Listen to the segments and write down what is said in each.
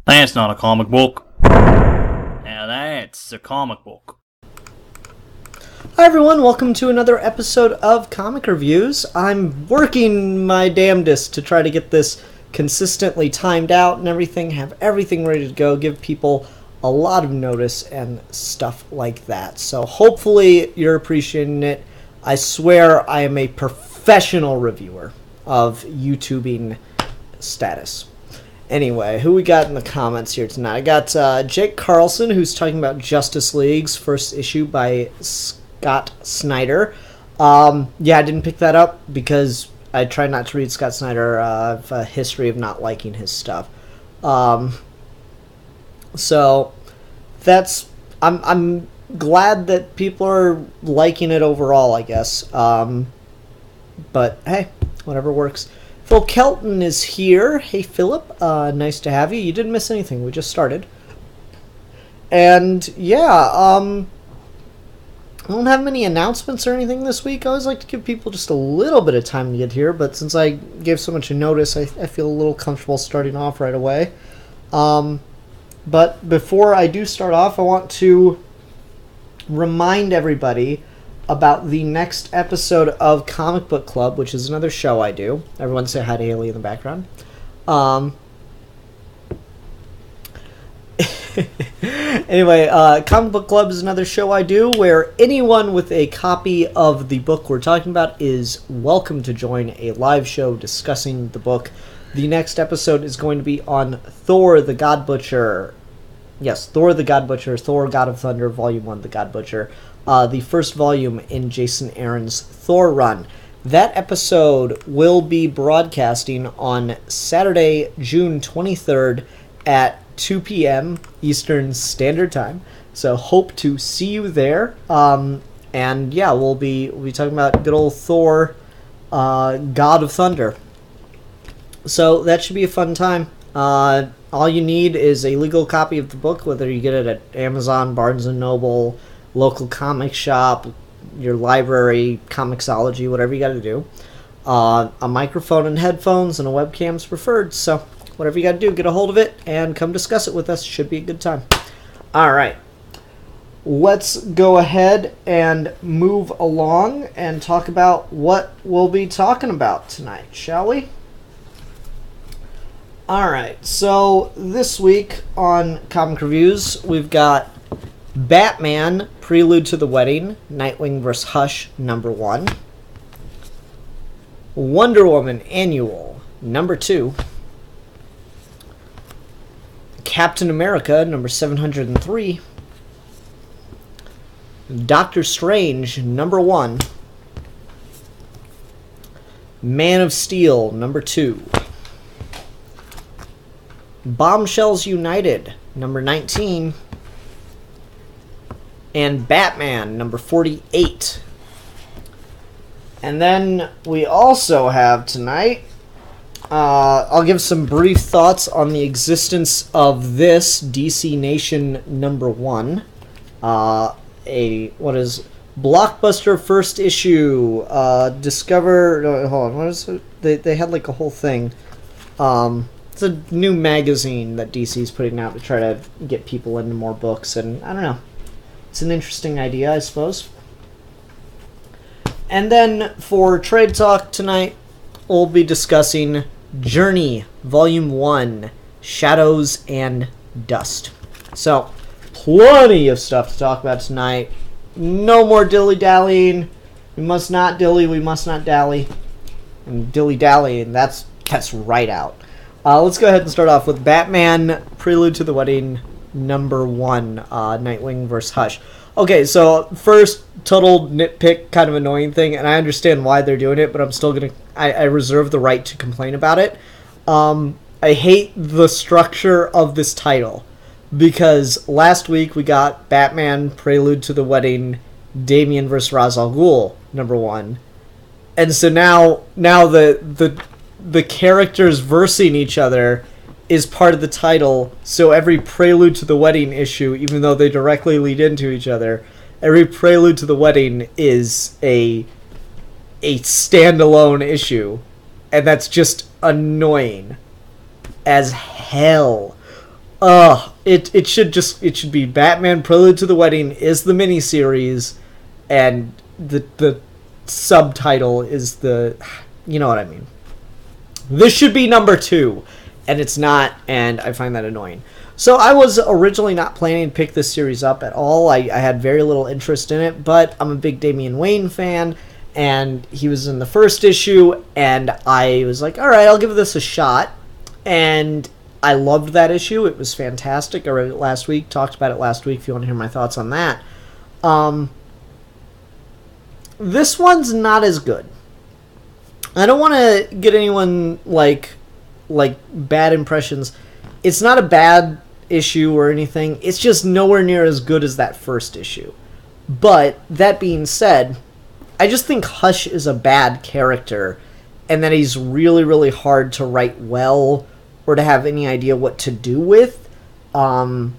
That's not a comic book. Now that's a comic book. Hi everyone, welcome to another episode of Comic Reviews. I'm working my damnedest to try to get this consistently timed out and everything, have everything ready to go, give people a lot of notice and stuff like that. So hopefully you're appreciating it. I swear I am a professional reviewer of YouTubing status. Anyway, who we got in the comments here tonight? I got Jake Carlson, who's talking about Justice League's first issue by Scott Snyder. Yeah, I didn't pick that up because I try not to read Scott Snyder. I have a history of not liking his stuff. So that's I'm glad that people are liking it overall, I guess. But hey, whatever works. Phil Kelton is here. Hey, Philip. Nice to have you. You didn't miss anything. We just started. And, yeah, I don't have many announcements or anything this week. I always like to give people just a little bit of time to get here, but since I gave so much notice, I feel a little comfortable starting off right away. But before I do start off, I want to remind everybody about the next episode of Comic Book Club, which is another show I do. Everyone say hi to Haley in the background. Anyway, Comic Book Club is another show I do where anyone with a copy of the book we're talking about is welcome to join a live show discussing the book. The next episode is going to be on Thor the God Butcher. Yes, Thor the God Butcher, Thor God of Thunder, Volume 1, The God Butcher. The first volume in Jason Aaron's Thor run. That episode will be broadcasting on Saturday, June 23rd at 2 p.m. Eastern Standard Time. So hope to see you there. And yeah, we'll be talking about good old Thor, God of Thunder. So that should be a fun time. All you need is a legal copy of the book, whether you get it at Amazon, Barnes & Noble, local comic shop, your library, Comixology, whatever you got to do. A microphone and headphones and a webcam's preferred, so whatever you got to do, get a hold of it and come discuss it with us. Should be a good time. All right. Let's go ahead and move along and talk about what we'll be talking about tonight, shall we? All right. So this week on Comic Reviews, we've got Batman, Prelude to the Wedding, Nightwing vs. Hush, number 1. Wonder Woman Annual, number 2. Captain America, number 703. Doctor Strange, number 1. Man of Steel, number 2. Bombshells United, number 19. And Batman, number 48. And then we also have tonight, I'll give some brief thoughts on the existence of this DC Nation number 1. Blockbuster first issue, Discover, hold on, what is it? They had like a whole thing. It's a new magazine that DC's putting out to try to get people into more books, and I don't know. It's an interesting idea, I suppose. And then for Trade Talk tonight, we'll be discussing Jirni, Volume 1, Shadows and Dust. So, plenty of stuff to talk about tonight. No more dilly-dallying. We must not dilly, we must not dally. And dilly-dallying, that's right out. Let's go ahead and start off with Batman, Prelude to the Wedding, number 1, Nightwing vs. Hush. Okay, so first, total nitpick, kind of annoying thing, and I understand why they're doing it, but I'm still gonna, I reserve the right to complain about it. I hate the structure of this title, because last week we got Batman, Prelude to the Wedding, Damian vs. Ra's al Ghul, number 1. And so now the characters versing each other is part of the title, so every Prelude to the Wedding issue, even though they directly lead into each other, every Prelude to the Wedding is a standalone issue, and that's just annoying as hell. It should be Batman Prelude to the Wedding is the miniseries, and the subtitle is the, you know what I mean. This should be number 2, and it's not, and I find that annoying. So I was originally not planning to pick this series up at all. I had very little interest in it, but I'm a big Damian Wayne fan, and he was in the first issue, and I was like, alright, I'll give this a shot. And I loved that issue. It was fantastic. I read it last week, talked about it last week if you want to hear my thoughts on that. This one's not as good. I don't want to get anyone like bad impressions. It's not a bad issue or anything. It's just nowhere near as good as that first issue. But that being said, I just think Hush is a bad character, and that he's really, really hard to write well or to have any idea what to do with. And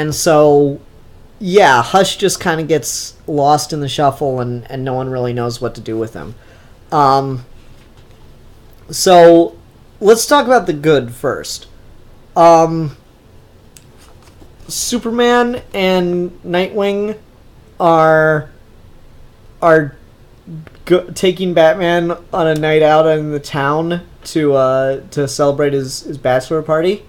so, yeah, Hush just kind of gets lost in the shuffle, and no one really knows what to do with him. So, let's talk about the good first. Superman and Nightwing are taking Batman on a night out in the town to celebrate his bachelor party.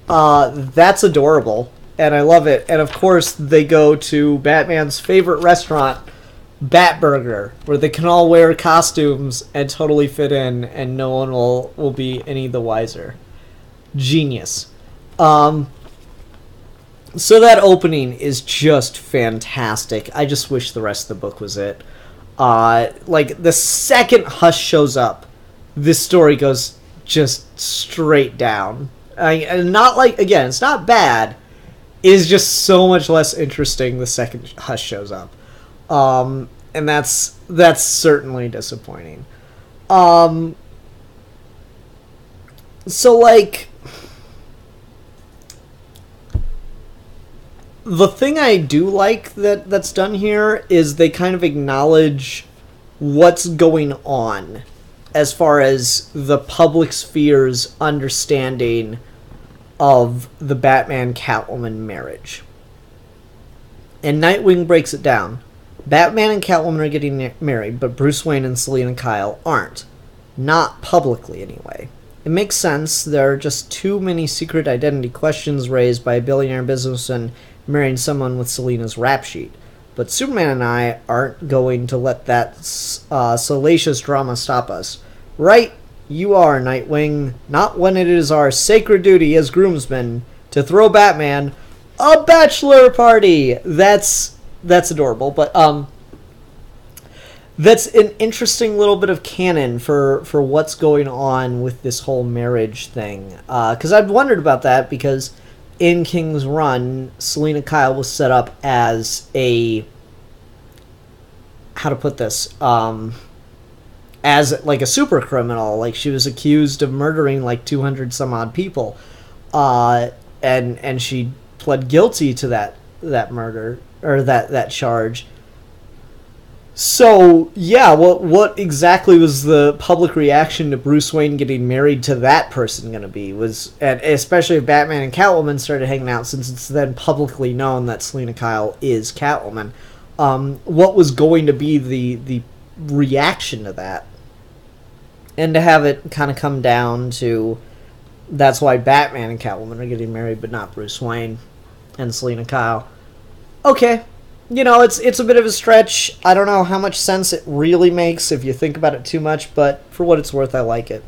That's adorable, and I love it. And of course, they go to Batman's favorite restaurant, Batburger, where they can all wear costumes and totally fit in, and no one will be any the wiser. Genius. So that opening is just fantastic. I just wish the rest of the book was it. Like, the second Hush shows up, this story goes just straight down. And not like, again, it's not bad. It is just so much less interesting the second Hush shows up. And that's certainly disappointing. So, like, the thing I do like that's done here is they kind of acknowledge what's going on as far as the public sphere's understanding of the Batman-Catwoman marriage. And Nightwing breaks it down. Batman and Catwoman are getting married, but Bruce Wayne and Selina Kyle aren't. Not publicly, anyway. It makes sense. There are just too many secret identity questions raised by a billionaire businessman marrying someone with Selina's rap sheet. But Superman and I aren't going to let that salacious drama stop us. Right? You are, Nightwing. Not when it is our sacred duty as groomsmen to throw Batman a bachelor party. That's adorable, but that's an interesting little bit of canon for what's going on with this whole marriage thing. Because I've wondered about that, because in King's Run, Selina Kyle was set up as a, how to put this, as like a super criminal. Like, she was accused of murdering like 200 some odd people, and she pled guilty to that murder, or that charge. So, yeah, what exactly was the public reaction to Bruce Wayne getting married to that person going to be? And especially if Batman and Catwoman started hanging out, since it's then publicly known that Selina Kyle is Catwoman. What was going to be the reaction to that? And to have it kind of come down to, that's why Batman and Catwoman are getting married, but not Bruce Wayne and Selina Kyle. Okay. You know, it's a bit of a stretch. I don't know how much sense it really makes if you think about it too much, but for what it's worth, I like it.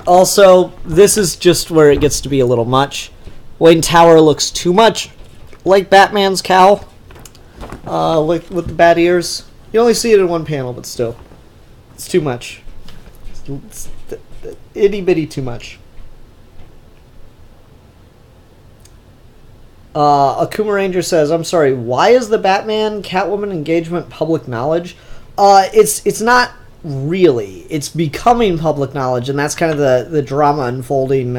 Also, this is just where it gets to be a little much. Wayne Tower looks too much like Batman's cowl, with the bat ears. You only see it in one panel, but still. It's too much. It's itty-bitty too much. Akuma Ranger says, I'm sorry, why is the Batman-Catwoman engagement public knowledge? It's not really. It's becoming public knowledge, and that's kind of the drama unfolding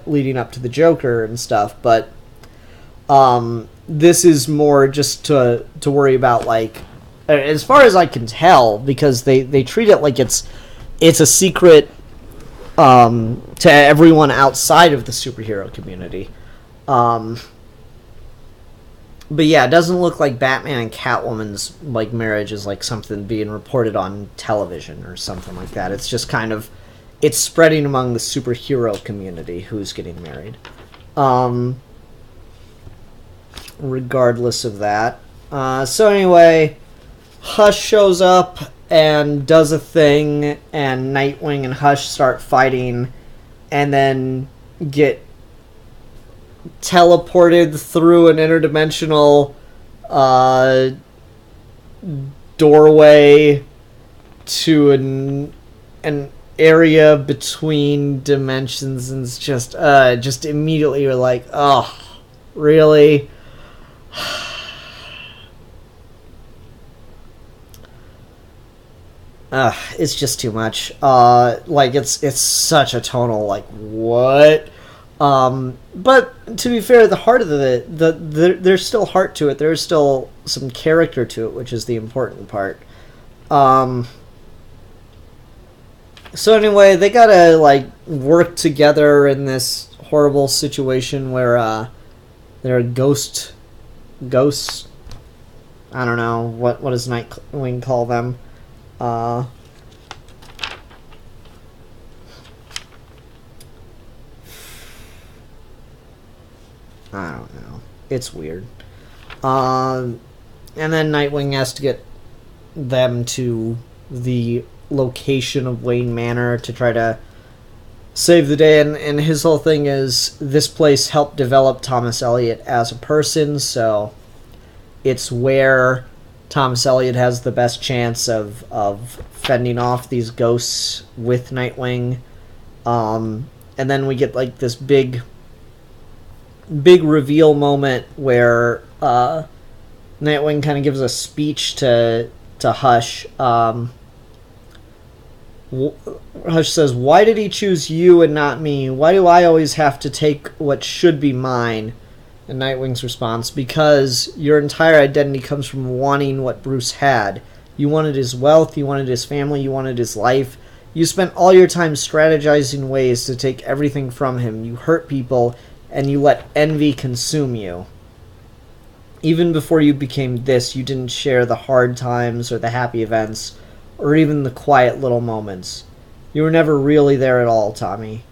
leading up to the Joker and stuff, but this is more just to worry about, like, as far as I can tell, because they treat it like it's a secret to everyone outside of the superhero community. But yeah, it doesn't look like Batman and Catwoman's like marriage is like something being reported on television or something like that. It's just kind of, it's spreading among the superhero community who's getting married. Regardless of that. So anyway, Hush shows up and does a thing, and Nightwing and Hush start fighting, and then get teleported through an interdimensional doorway to an area between dimensions, and it's just immediately you're like, oh, really? It's just too much. Like it's such a tonal like what. But to be fair, the heart of there's still heart to it. There's still some character to it, which is the important part. So anyway, they gotta like work together in this horrible situation where there are ghosts. I don't know what does Nightwing call them. I don't know. It's weird. And then Nightwing has to get them to the location of Wayne Manor to try to save the day. And his whole thing is this place helped develop Thomas Elliot as a person, so it's where Thomas Elliot has the best chance of fending off these ghosts with Nightwing. And then we get like this big reveal moment where Nightwing kind of gives a speech to Hush. Hush says, "Why did he choose you and not me? Why do I always have to take what should be mine?" And Nightwing's response, "Because your entire identity comes from wanting what Bruce had. You wanted his wealth, you wanted his family, you wanted his life. You spent all your time strategizing ways to take everything from him. You hurt people, and you let envy consume you. Even before you became this, you didn't share the hard times or the happy events, or even the quiet little moments. You were never really there at all, Tommy."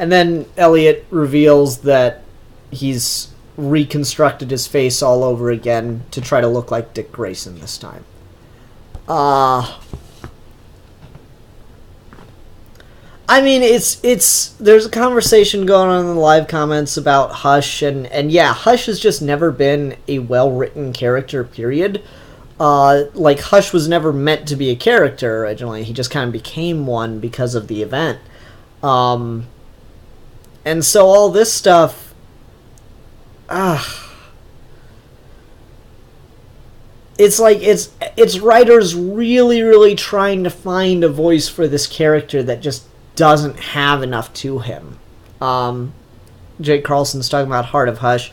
And then Elliot reveals that he's reconstructed his face all over again to try to look like Dick Grayson this time. I mean, there's a conversation going on in the live comments about Hush, and yeah, Hush has just never been a well-written character, period. Like, Hush was never meant to be a character originally. He just kind of became one because of the event. And so all this stuff, it's like it's writers really, really trying to find a voice for this character that just doesn't have enough to him. Jake Carlson's talking about Heart of Hush.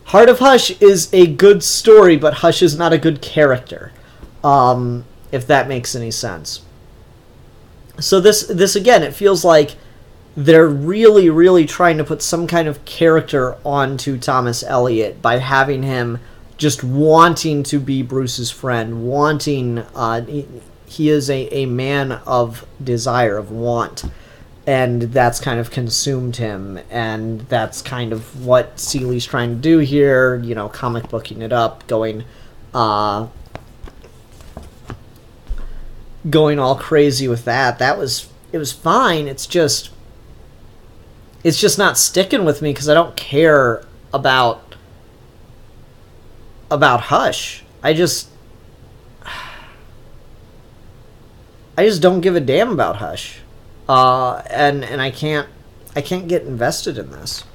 Heart of Hush is a good story, but Hush is not a good character, if that makes any sense. So this again, it feels like they're really, really trying to put some kind of character onto Thomas Elliot by having him just wanting to be Bruce's friend, wanting... he is a man of desire, of want, and that's kind of consumed him, and that's kind of what Seeley's trying to do here, you know, comic booking it up, going all crazy with that. It was fine, it's just not sticking with me because I don't care about Hush. I just don't give a damn about Hush, and I can't get invested in this.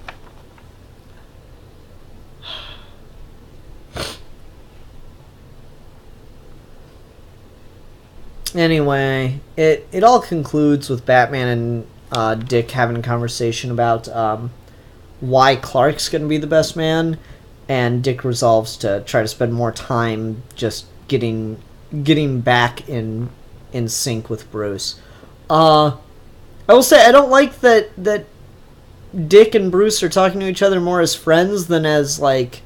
Anyway, it all concludes with Batman and Dick having a conversation about why Clark's going to be the best man, and Dick resolves to try to spend more time just getting back in in sync with Bruce. I will say I don't like that Dick and Bruce are talking to each other more as friends than as like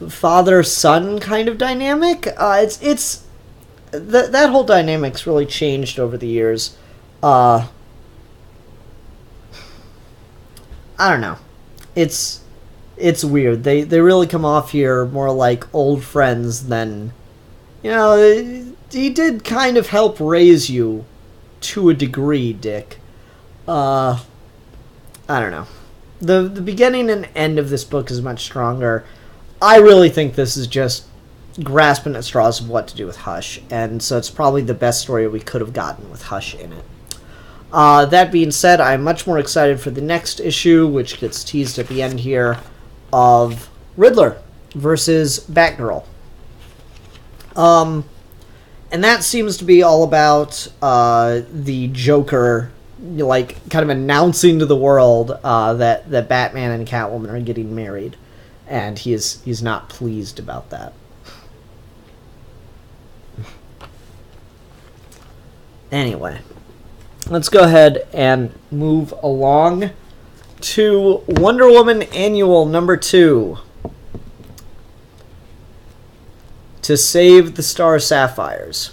father-son kind of dynamic. That whole dynamic's really changed over the years. I don't know. It's weird. They really come off here more like old friends than, you know, he did kind of help raise you to a degree, Dick. I don't know. The beginning and end of this book is much stronger. I really think this is just grasping at straws of what to do with Hush, and so it's probably the best story we could have gotten with Hush in it. That being said, I'm much more excited for the next issue, which gets teased at the end here, of Riddler versus Batgirl. And that seems to be all about the Joker, like, kind of announcing to the world that Batman and Catwoman are getting married, and he's not pleased about that. Anyway, let's go ahead and move along to Wonder Woman Annual number 2. To Save the Star Sapphires.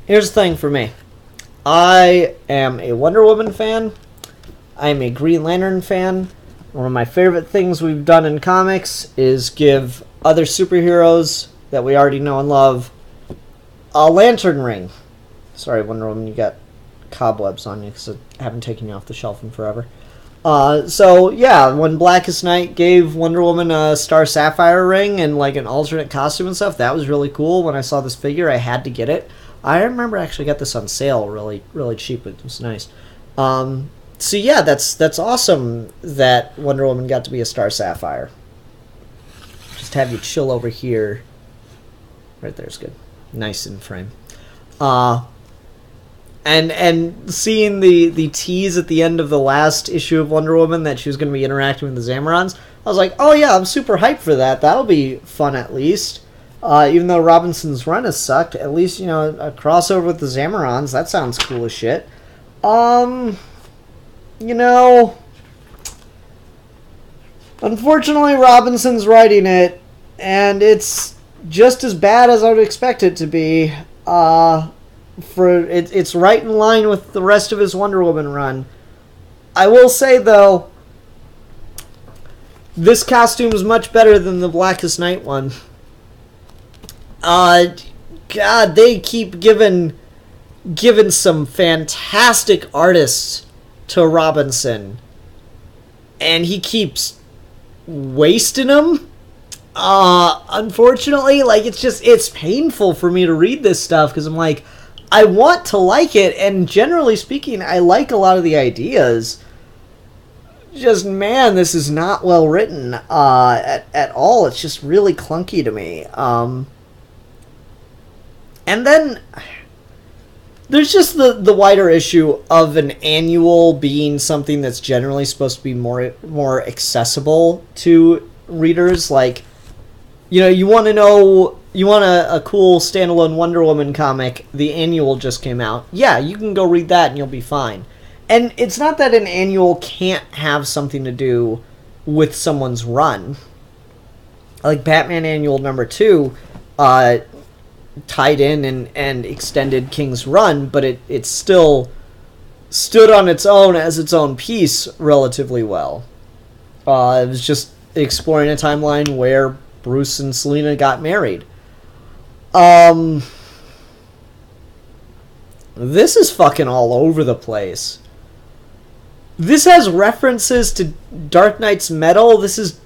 Here's the thing for me. I am a Wonder Woman fan. I am a Green Lantern fan. One of my favorite things we've done in comics is give other superheroes that we already know and love a lantern ring. Sorry, Wonder Woman, you got cobwebs on you because I haven't taken you off the shelf in forever. So, yeah, when Blackest Night gave Wonder Woman a Star Sapphire ring and, like, an alternate costume and stuff, that was really cool. When I saw this figure, I had to get it. I remember I actually got this on sale really, really cheap. It was nice. So, yeah, that's awesome that Wonder Woman got to be a Star Sapphire. Just have you chill over here. Right there's good. Nice in frame. And seeing the tease at the end of the last issue of Wonder Woman that she was going to be interacting with the Zamorans, I was like, oh yeah, I'm super hyped for that. That'll be fun at least. Even though Robinson's run has sucked, at least, you know, a crossover with the Zamorans, that sounds cool as shit. You know, unfortunately Robinson's writing it, and it's just as bad as I would expect it to be. It's right in line with the rest of his Wonder Woman run. I will say, though, this costume is much better than the Blackest Night one. God, they keep giving some fantastic artists to Robinson, and he keeps wasting them. Unfortunately, like, it's painful for me to read this stuff because I'm like, I want to like it, and generally speaking, I like a lot of the ideas. Just, man, this is not well written at all. It's just really clunky to me. And then there's just the wider issue of an annual being something that's generally supposed to be more accessible to readers. Like, you know, you want a cool standalone Wonder Woman comic, the annual just came out. Yeah, you can go read that and you'll be fine. And it's not that an annual can't have something to do with someone's run. Like Batman Annual number 2 tied in and extended King's run, but it still stood on its own as its own piece relatively well. It was just exploring a timeline where Bruce and Selina got married. This is fucking all over the place. This has references to Dark Knight's Metal. This is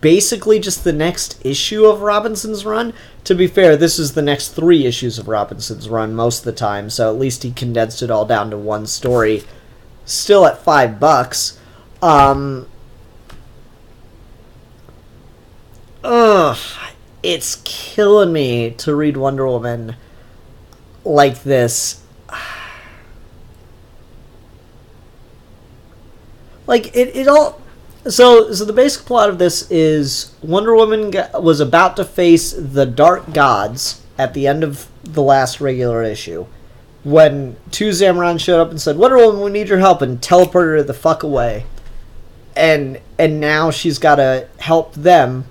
basically just the next issue of Robinson's run. To be fair, this is the next 3 issues of Robinson's run most of the time, so at least he condensed it all down to one story. Still at $5. It's killing me to read Wonder Woman like this. Like, it all... So the basic plot of this is Wonder Woman was about to face the Dark Gods, at the end of the last regular issue, when two Zamaron showed up and said, Wonder Woman, we need your help, and teleported her the fuck away. And now she's got to help them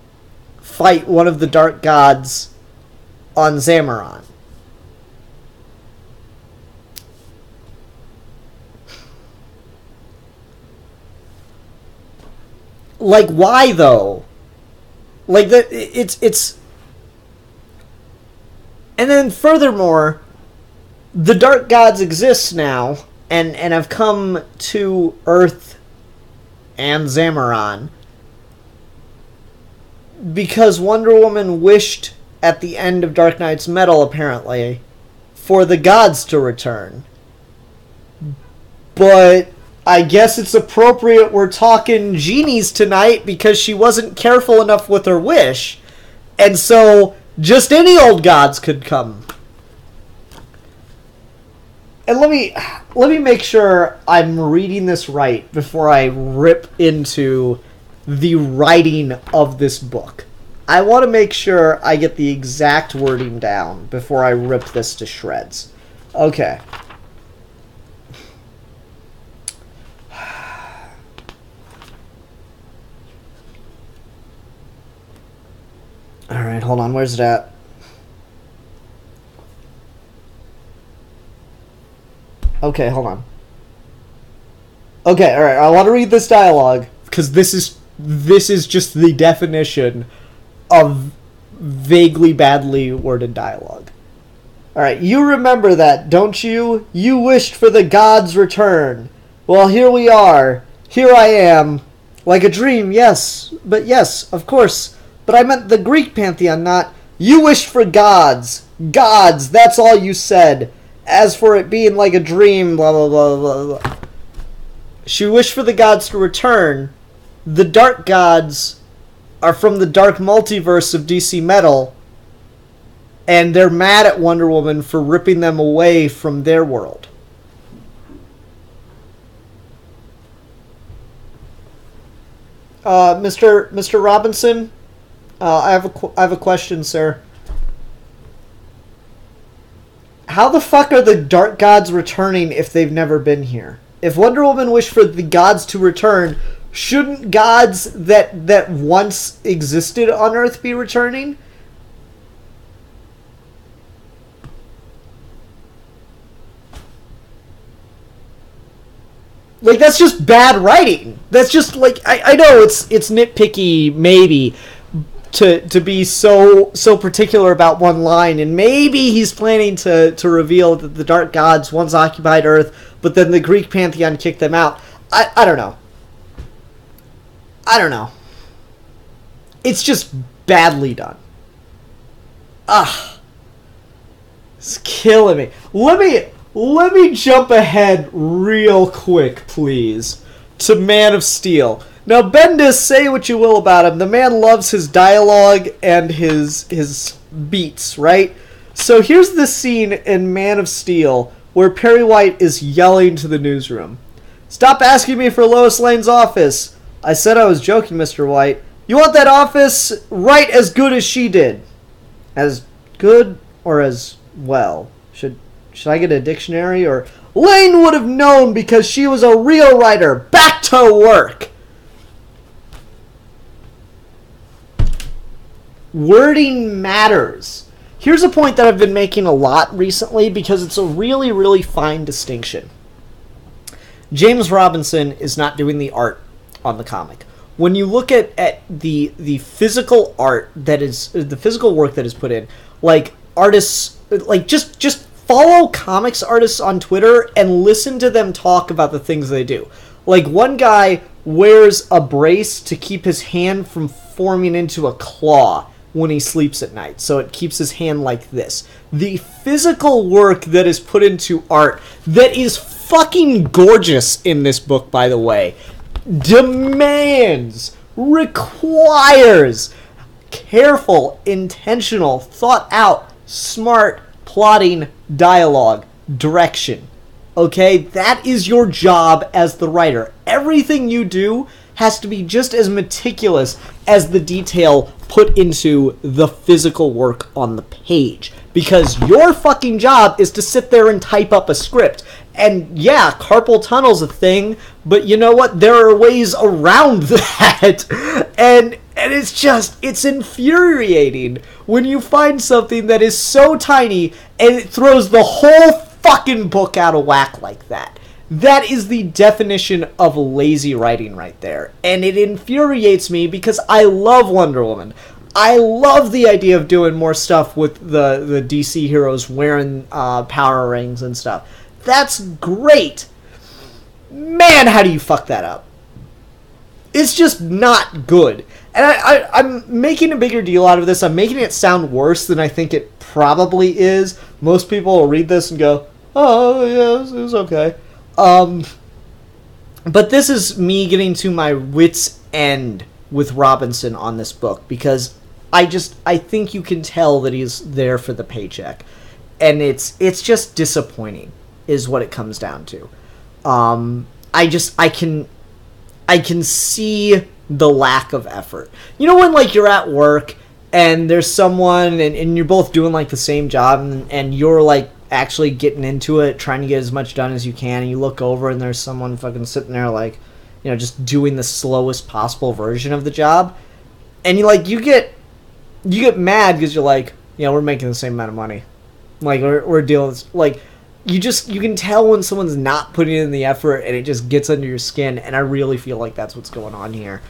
fight one of the dark gods on Zamaron. Like, why though? Like, it's and then furthermore, the dark gods exist now and have come to Earth and Zamaron because Wonder Woman wished at the end of Dark Knight's Metal, apparently, for the gods to return. But I guess it's appropriate we're talking genies tonight because she wasn't careful enough with her wish. And so just any old gods could come. And let me make sure I'm reading this right before I rip into the writing of this book. I want to make sure I get the exact wording down before I rip this to shreds. Okay. Alright, hold on. Where's it at? Okay, hold on. Okay, alright. I want to read this dialogue because this is just the definition of vaguely badly worded dialogue. Alright, you remember that, don't you? You wished for the gods' return. Well, here we are. Here I am. Like a dream, yes. But yes, of course. But I meant the Greek pantheon, not... You wished for gods. Gods, that's all you said. As for it being like a dream, blah, blah, blah, blah, blah. She wished for the gods to return. The dark gods are from the dark multiverse of DC Metal, and they're mad at Wonder Woman for ripping them away from their world. Mr. Robinson, I have a question, sir. How the fuck are the dark gods returning if they've never been here? If Wonder Woman wished for the gods to return, shouldn't gods that once existed on Earth be returning? Like, that's just bad writing. That's just, like, I know it's nitpicky, maybe, to be so particular about one line, and maybe he's planning to reveal that the dark gods once occupied Earth, but then the Greek pantheon kicked them out. I don't know. I don't know. It's just badly done. It's killing me. Let me jump ahead real quick, please, to Man of Steel. Now, Bendis, say what you will about him, the man loves his dialogue and his beats, right? So here's the scene in Man of Steel where Perry White is yelling to the newsroom. Stop asking me for Lois Lane's office. I said I was joking, Mr. White. You want that office right as good as she did. As good or as well? Should I get a dictionary? Or Lane would have known because she was a real writer. Back to work. Wording matters. Here's a point that I've been making a lot recently because it's a really, really fine distinction. James Robinson is not doing the art on the comic. When you look at the physical art that is, the physical work that is put in, like artists, like just follow comics artists on Twitter and listen to them talk about the things they do. Like, one guy wears a brace to keep his hand from forming into a claw when he sleeps at night, so it keeps his hand like this. The physical work that is put into art, that is fucking gorgeous in this book, by the way, demands, requires careful, intentional, thought out, smart, plotting, dialogue, direction. Okay? That is your job as the writer. Everything you do has to be just as meticulous as the detail put into the physical work on the page. because your fucking job is to sit there and type up a script. And yeah, carpal tunnel's a thing, but you know what? There are ways around that. And it's infuriating when you find something that is so tiny and it throws the whole fucking book out of whack like that. That is the definition of lazy writing right there. And it infuriates me because I love Wonder Woman. I love the idea of doing more stuff with the DC heroes wearing power rings and stuff. That's great. Man, how do you fuck that up? It's just not good. And I'm making a bigger deal out of this. I'm making it sound worse than I think it probably is. Most people will read this and go, oh, yeah, it was okay. But this is me getting to my wit's end with Robinson on this book, because I think you can tell that he's there for the paycheck. And it's just disappointing, is what it comes down to. I can see the lack of effort. You know when, like, you're at work and there's someone and you're both doing, like, the same job and you're, like, actually getting into it, trying to get as much done as you can, and you look over and there's someone fucking sitting there, like, you know, just doing the slowest possible version of the job, and you get mad because you're like, you know, we're making the same amount of money, like, we're dealing with, like, you can tell when someone's not putting in the effort, and it just gets under your skin, and I really feel like that's what's going on here,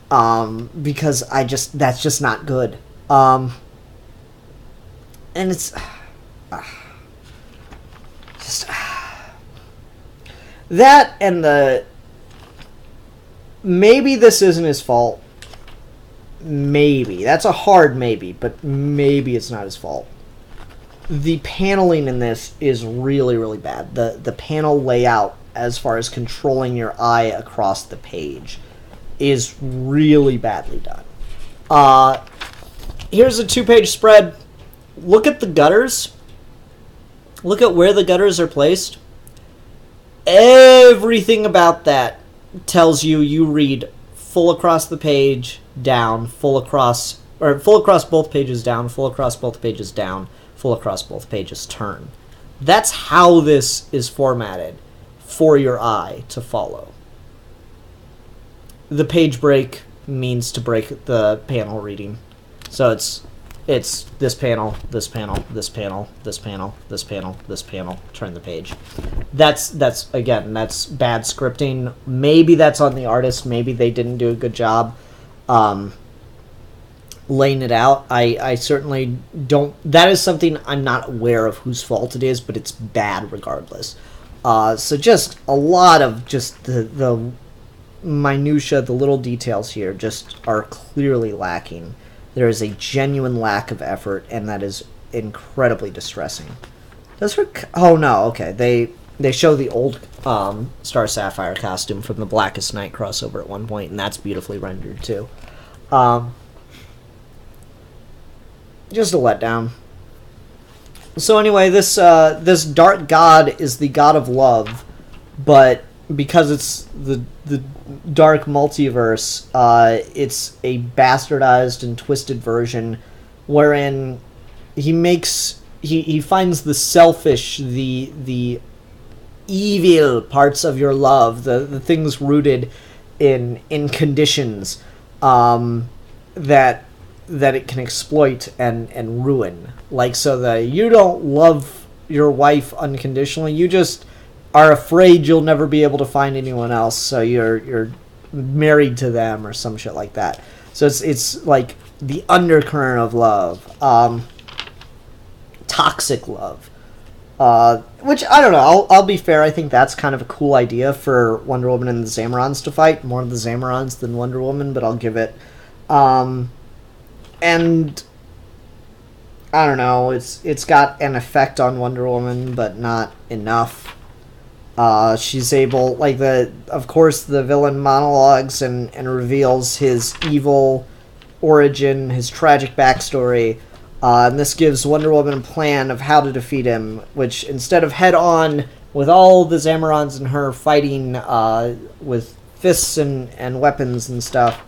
because that's just not good, and it's just that, and maybe this isn't his fault. Maybe. That's a hard maybe, but maybe it's not his fault. The paneling in this is really, really bad. The panel layout, as far as controlling your eye across the page, is really badly done. Here's a 2-page spread. Look at the gutters. Look at where the gutters are placed. Everything about that tells you read full across the page, down, full across both pages, down, full across both pages, down, full across both pages, turn. That's how this is formatted for your eye to follow. The page break means to break the panel reading. So it's this panel, this panel, this panel, this panel, this panel, this panel, turn the page. That's bad scripting. Maybe that's on the artist. Maybe they didn't do a good job laying it out. I certainly don't. That is something I'm not aware of whose fault it is, but it's bad regardless. So just a lot of just the minutia, the little details here just are clearly lacking. There is a genuine lack of effort, and that is incredibly distressing. Oh no, okay. They show the old Star Sapphire costume from the Blackest Night crossover at one point, and that's beautifully rendered too. Just a letdown. So anyway, this dark god is the god of love, but because it's the dark multiverse, it's a bastardized and twisted version wherein he finds the selfish, the evil parts of your love, the things rooted in conditions that it can exploit and ruin. Like, so that you don't love your wife unconditionally, you just are afraid you'll never be able to find anyone else, so you're married to them or some shit like that. So it's like the undercurrent of love, toxic love, which I don't know. I'll be fair. I think that's kind of a cool idea for Wonder Woman and the Zamorans to fight, more of the Zamorans than Wonder Woman, but I'll give it. And I don't know. It's got an effect on Wonder Woman, but not enough. She's able, like, of course the villain monologues and reveals his evil origin, his tragic backstory, and this gives Wonder Woman a plan of how to defeat him, which instead of head-on with all the Zamorans and her fighting with fists and weapons and stuff,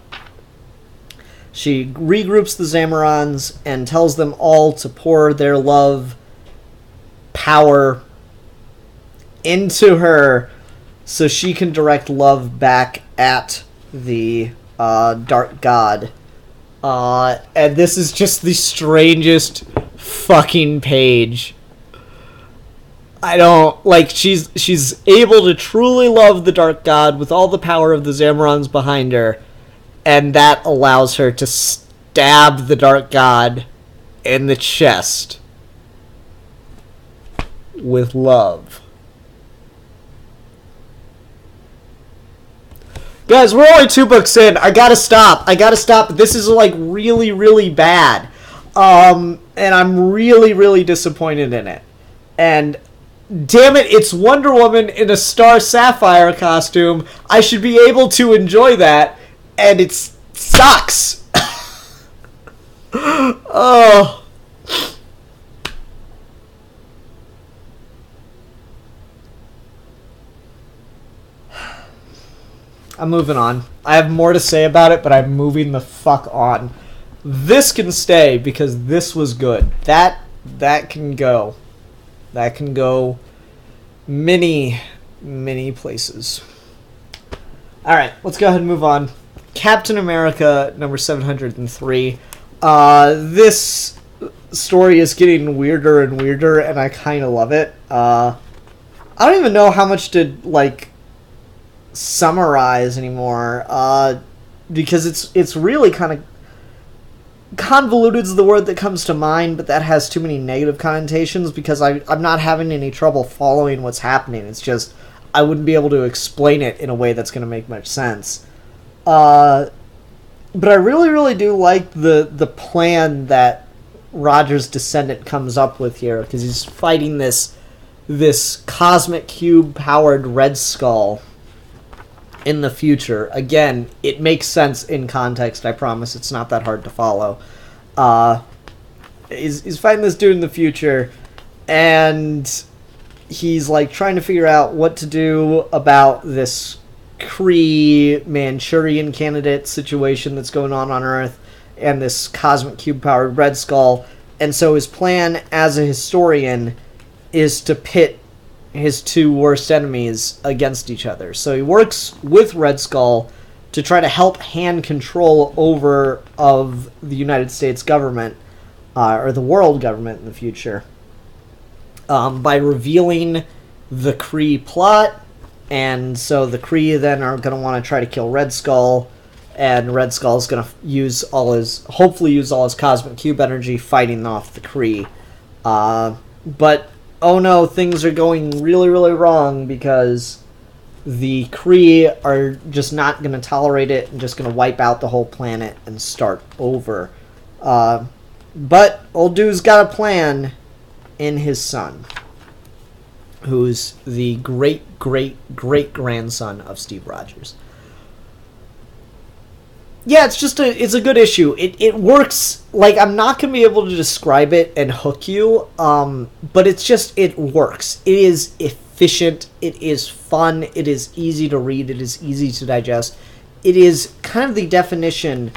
She regroups the Zamorans and tells them all to pour their love power into her so she can direct love back at the Dark God. And this is just the strangest fucking page. I don't, like, she's able to truly love the Dark God with all the power of the Zamorans behind her, and that allows her to stab the Dark God in the chest with love. Guys, we're only 2 books in. I gotta stop. This is, like, really, really bad. And I'm really, really disappointed in it. And damn it, it's Wonder Woman in a Star Sapphire costume. I should be able to enjoy that, and it sucks. Oh. I'm moving on. I have more to say about it, but I'm moving the fuck on. This can stay because this was good. That can go. That can go many, many places. Alright, let's go ahead and move on. Captain America, number 703. This story is getting weirder and weirder, and I kind of love it. I don't even know how much to, like, summarize anymore, because it's really kind of convoluted is the word that comes to mind, but that has too many negative connotations because I'm not having any trouble following what's happening. It's just I wouldn't be able to explain it in a way that's going to make much sense. But I really, really do like the plan that Roger's descendant comes up with here, because he's fighting this cosmic cube powered Red Skull in the future. Again, it makes sense in context, I promise. It's not that hard to follow. He's fighting this dude in the future, and he's like trying to figure out what to do about this Kree Manchurian candidate situation that's going on Earth, and this cosmic cube powered Red Skull. And so his plan as a historian is to pit his 2 worst enemies against each other. So he works with Red Skull to try to help hand control over of the United States government, or the world government in the future, by revealing the Kree plot. And so the Kree then are going to want to try to kill Red Skull, and Red Skull is going to hopefully use all his cosmic cube energy fighting off the Kree. But oh no, things are going really, really wrong, because the Kree are just not going to tolerate it and just going to wipe out the whole planet and start over. But old dude's got a plan in his son, who's the great-great-great-grandson of Steve Rogers. Yeah, it's a good issue. It works. Like, I'm not going to be able to describe it and hook you, but it works. It is efficient, it is fun, it is easy to read, it is easy to digest. It is kind of the definition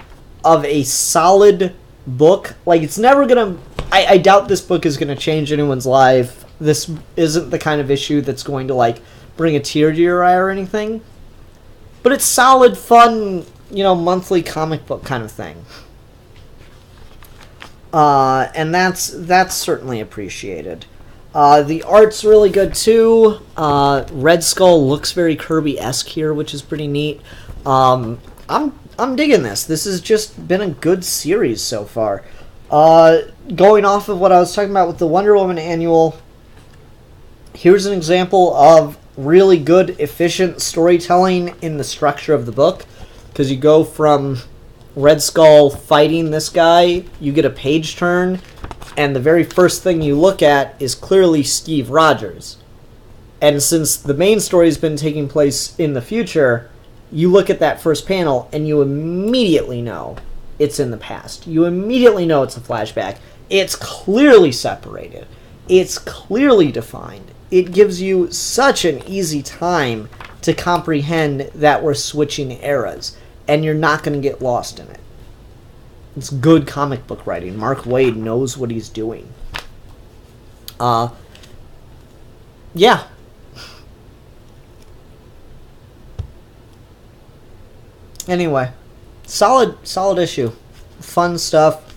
of a solid book. Like, it's never going to... I doubt this book is going to change anyone's life. This isn't the kind of issue that's going to, like, bring a tear to your eye or anything. But it's solid, fun, monthly comic book kind of thing. And that's certainly appreciated. The art's really good too. Red Skull looks very Kirby-esque here, which is pretty neat. I'm digging this. This has just been a good series so far. Going off of what I was talking about with the Wonder Woman annual, here's an example of really good, efficient storytelling in the structure of the book. Because you go from Red Skull fighting this guy, you get a page turn, and the very first thing you look at is clearly Steve Rogers. And since the main story has been taking place in the future, you look at that first panel and you immediately know it's in the past. You immediately know it's a flashback. It's clearly separated. It's clearly defined. It gives you such an easy time to comprehend that we're switching eras, and you're not going to get lost in it. It's good comic book writing. Mark Waid knows what he's doing. Yeah. Anyway, solid issue. Fun stuff.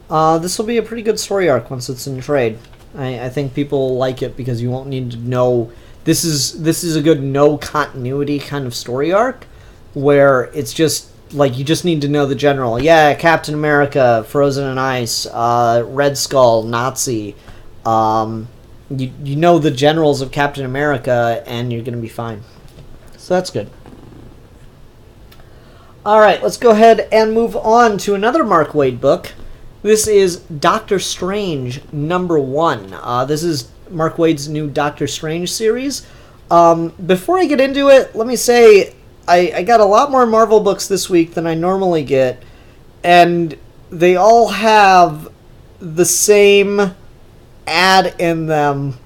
This will be a pretty good story arc once it's in trade. I think people will like it because you won't need to know. This is a good no continuity kind of story arc where it's just like you just need to know the general. Yeah, Captain America, Frozen in Ice, Red Skull, Nazi. You know the generals of Captain America, and you're gonna be fine. So that's good. All right, let's go ahead and move on to another Mark Waid book. This is Doctor Strange #1. This is Mark Waid's new Doctor Strange series. Before I get into it, let me say I got a lot more Marvel books this week than I normally get, and they all have the same ad in them,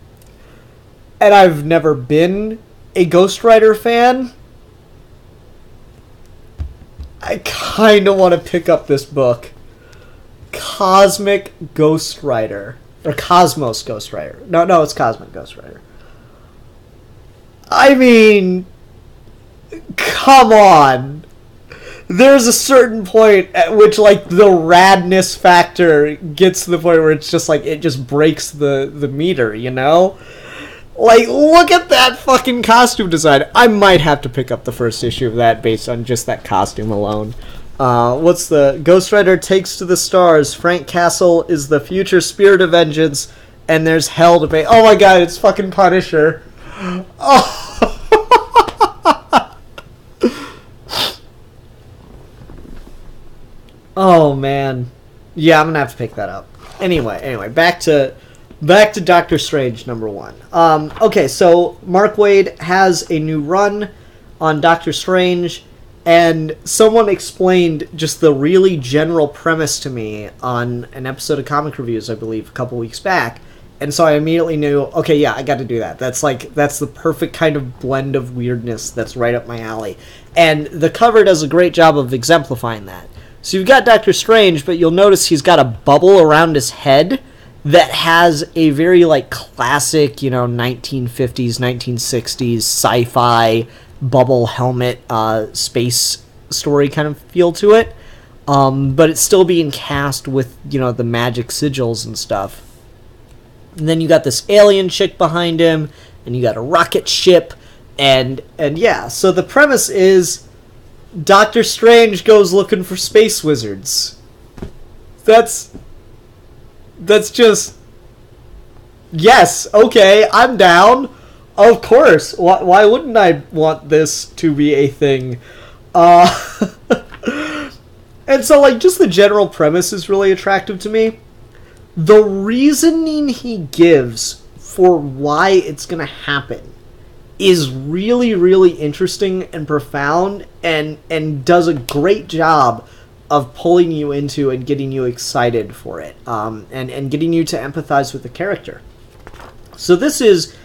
and I've never been a Ghost Rider fan. I kind of want to pick up this book. Cosmic Ghost Rider. Or Cosmos Ghost Rider. No, it's Cosmic Ghost Rider. I mean, come on. There's a certain point at which, like, the radness factor gets to the point where it's just, like, it just breaks the meter, you know? Like, look at that fucking costume design. I might have to pick up the first issue of that based on just that costume alone. What's the... Ghost Rider takes to the stars. Frank Castle is the future spirit of vengeance, and there's hell to pay. Oh my god, it's fucking Punisher. Oh. Oh, man. Yeah, I'm gonna have to pick that up. Anyway, back to Doctor Strange #1. Okay, so Mark Waid has a new run on Doctor Strange, and someone explained just the really general premise to me on an episode of Comic Reviews, I believe, a couple weeks back, and so I immediately knew, okay, yeah, I got to do that. That's the perfect kind of blend of weirdness that's right up my alley. And the cover does a great job of exemplifying that. So you've got Doctor Strange, but you'll notice he's got a bubble around his head that has a very, like, classic, 1950s, 1960s sci-fi bubble helmet space story kind of feel to it. But it's still being cast with, the magic sigils and stuff. And then you got this alien chick behind him, and you got a rocket ship, and yeah. So the premise is Doctor Strange goes looking for space wizards. That's just... Yes, okay, I'm down. Of course. Why wouldn't I want this to be a thing? And so, like, just the general premise is really attractive to me. The reasoning he gives for why it's going to happen is really, really interesting and profound, and does a great job of pulling you into and getting you excited for it, and getting you to empathize with the character. So this is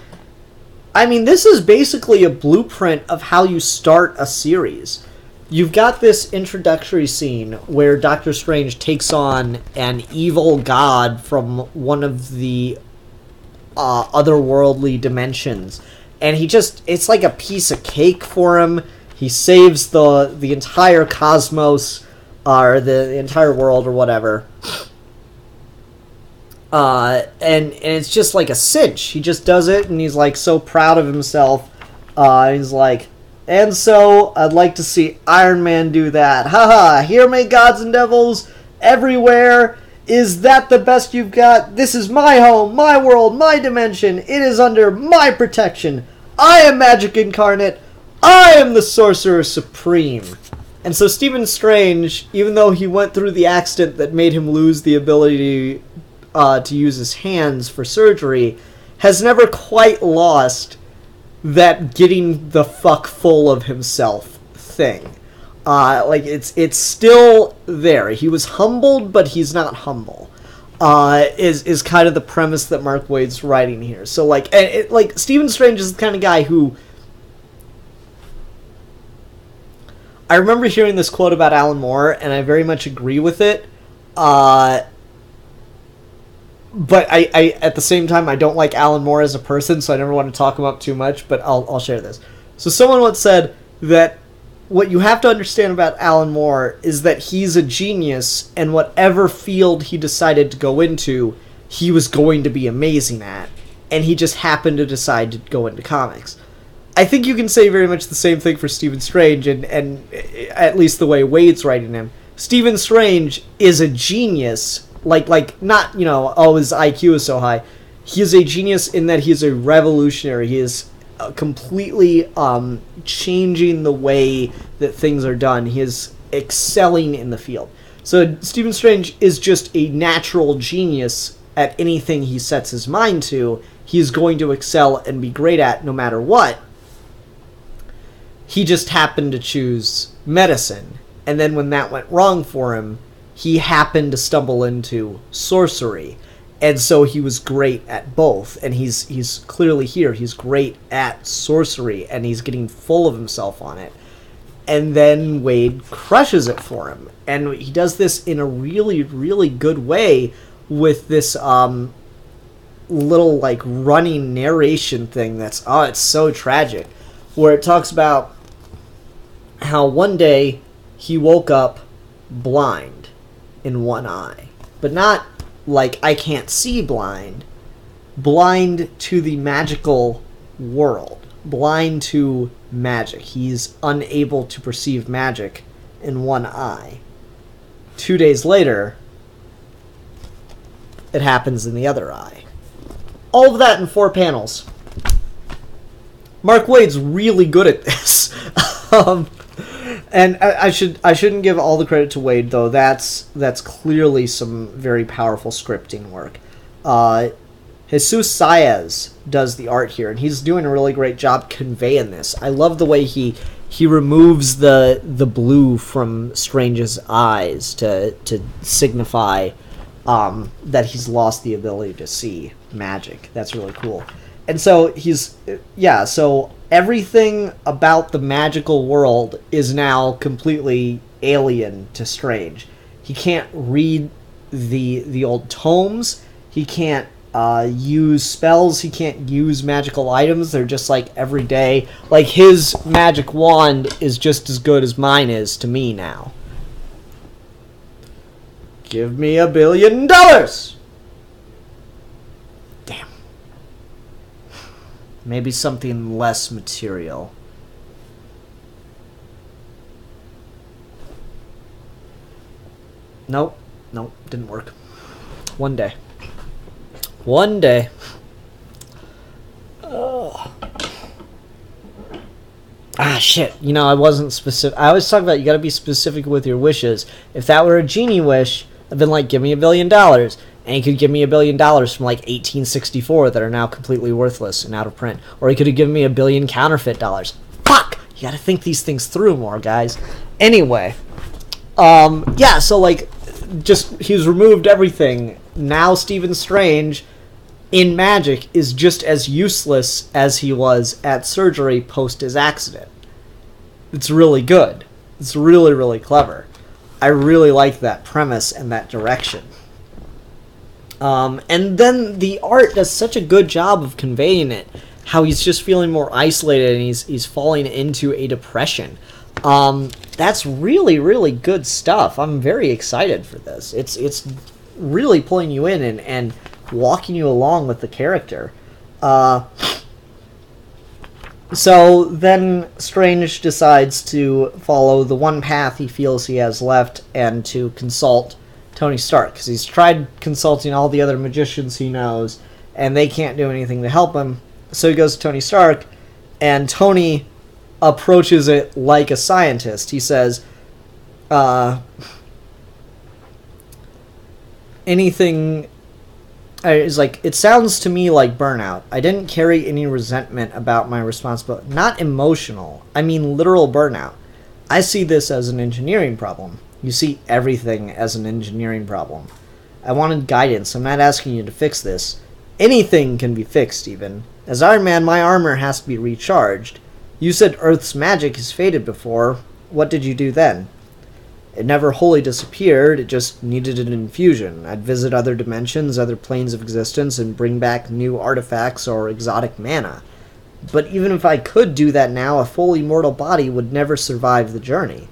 basically a blueprint of how you start a series. You've got this introductory scene where Doctor Strange takes on an evil god from one of the otherworldly dimensions, and it's like a piece of cake for him. He saves the entire cosmos, or the entire world, or whatever. And it's just like a cinch. He just does it, and he's like so proud of himself. He's like, and so I'd like to see Iron Man do that. Haha, hear me, gods and devils everywhere. Is that the best you've got? This is my home, my world, my dimension. It is under my protection. I am magic incarnate. I am the Sorcerer Supreme. And so Stephen Strange, even though he went through the accident that made him lose the ability to use his hands for surgery, has never quite lost that getting the fuck full of himself thing. It's still there. He was humbled, but he's not humble. Is kind of the premise that Mark Waid's writing here. So Stephen Strange is the kind of guy who... I remember hearing this quote about Alan Moore, and I very much agree with it. But I at the same time, I don't like Alan Moore as a person, so I never want to talk him up too much, but I'll share this. So someone once said that what you have to understand about Alan Moore is that he's a genius, and whatever field he decided to go into, he was going to be amazing at, and he just happened to decide to go into comics. I think you can say very much the same thing for Stephen Strange, and at least the way Waid's writing him. Stephen Strange is a genius, like not, oh, his IQ is so high. He is a genius in that he is a revolutionary. He is completely changing the way that things are done. He is excelling in the field. So Stephen Strange is just a natural genius at anything he sets his mind to. He is going to excel and be great at no matter what. He just happened to choose medicine. And then when that went wrong for him, he happened to stumble into sorcery. And so he was great at both. And he's clearly here. He's great at sorcery, and he's getting full of himself on it. And then Waid crushes it for him. And he does this in a really, really good way with this little, running narration thing that's, it's so tragic. Where it talks about how one day he woke up blind in one eye. But not I can't see blind to the magical world, blind to magic. He's unable to perceive magic in one eye. 2 days later, it happens in the other eye. All of that in 4 panels. Mark Waid's really good at this. And I shouldn't give all the credit to Waid, though. That's clearly some very powerful scripting work. Jesus Saiz does the art here, and he's doing a really great job conveying this. I love the way he removes the blue from Strange's eyes to signify that he's lost the ability to see magic. That's really cool. And so so everything about the magical world is now completely alien to Strange. He can't read the old tomes. He can't use spells. He can't use magical items. They're just everyday. His magic wand is just as good as mine is to me now. Give me $1 billion! Damn. Maybe something less material. Nope, didn't work. One day. Shit. I wasn't specific. I always talk about you gotta be specific with your wishes. If that were a genie wish, I've been give me $1 billion. And he could give me $1 billion from 1864 that are now completely worthless and out of print. Or he could have given me $1 billion counterfeit dollars. Fuck! You gotta think these things through more, guys. Anyway. So he's removed everything. Now Stephen Strange, in magic, is just as useless as he was at surgery post his accident. It's really good. It's really, really clever. I really like that premise and that direction. And then the art does such a good job of conveying it. How he's just feeling more isolated and he's falling into a depression. That's really, really good stuff. I'm very excited for this. It's really pulling you in and walking you along with the character. So then Strange decides to follow the one path he feels he has left and to consult Tony Stark, because he's tried consulting all the other magicians he knows, and they can't do anything to help him. So he goes to Tony Stark, and Tony approaches it like a scientist. He says, anything... It's it sounds to me like burnout. I didn't carry any resentment about my responsibility. Not emotional. I mean literal burnout. I see this as an engineering problem. You see everything as an engineering problem. I wanted guidance. I'm not asking you to fix this. Anything can be fixed, even. As Iron Man, my armor has to be recharged. You said Earth's magic has faded before. What did you do then? It never wholly disappeared, it just needed an infusion. I'd visit other dimensions, other planes of existence, and bring back new artifacts or exotic mana. But even if I could do that now, a fully mortal body would never survive the journey.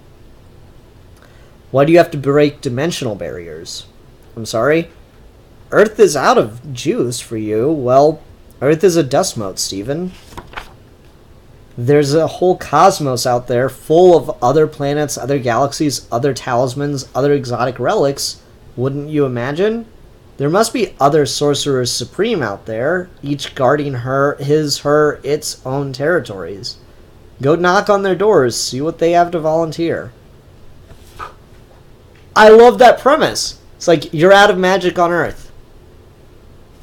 Why do you have to break dimensional barriers? I'm sorry? Earth is out of juice for you. Well, Earth is a dust mote, Stephen. There's a whole cosmos out there full of other planets, other galaxies, other talismans, other exotic relics. Wouldn't you imagine? There must be other sorcerers supreme out there, each guarding its own territories. Go knock on their doors, see what they have to volunteer. I love that premise. It's like, you're out of magic on Earth.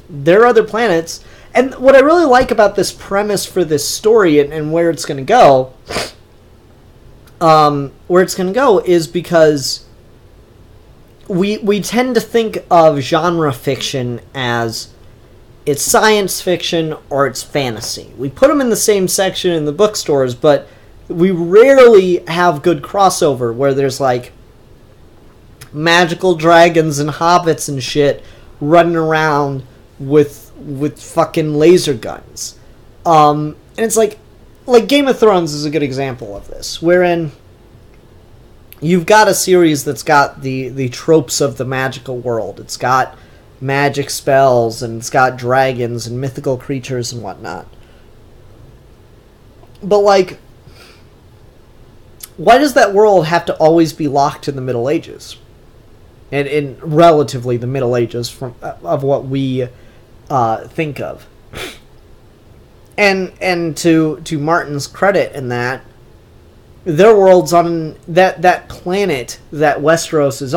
There are other planets. And what I really like about this premise for this story and where it's going to go, is because we tend to think of genre fiction as it's science fiction or it's fantasy. We put them in the same section in the bookstores, but we rarely have good crossover where there's like magical dragons and hobbits and shit running around with fucking laser guns. And it's like Game of Thrones is a good example of this, wherein you've got a series that's got the tropes of the magical world. It's got magic spells, and it's got dragons and mythical creatures and whatnot. But, like, why does that world have to always be locked in the Middle Ages? And in relatively the Middle Ages of what we think of. And to Martin's credit in that, their world's on that planet that Westeros is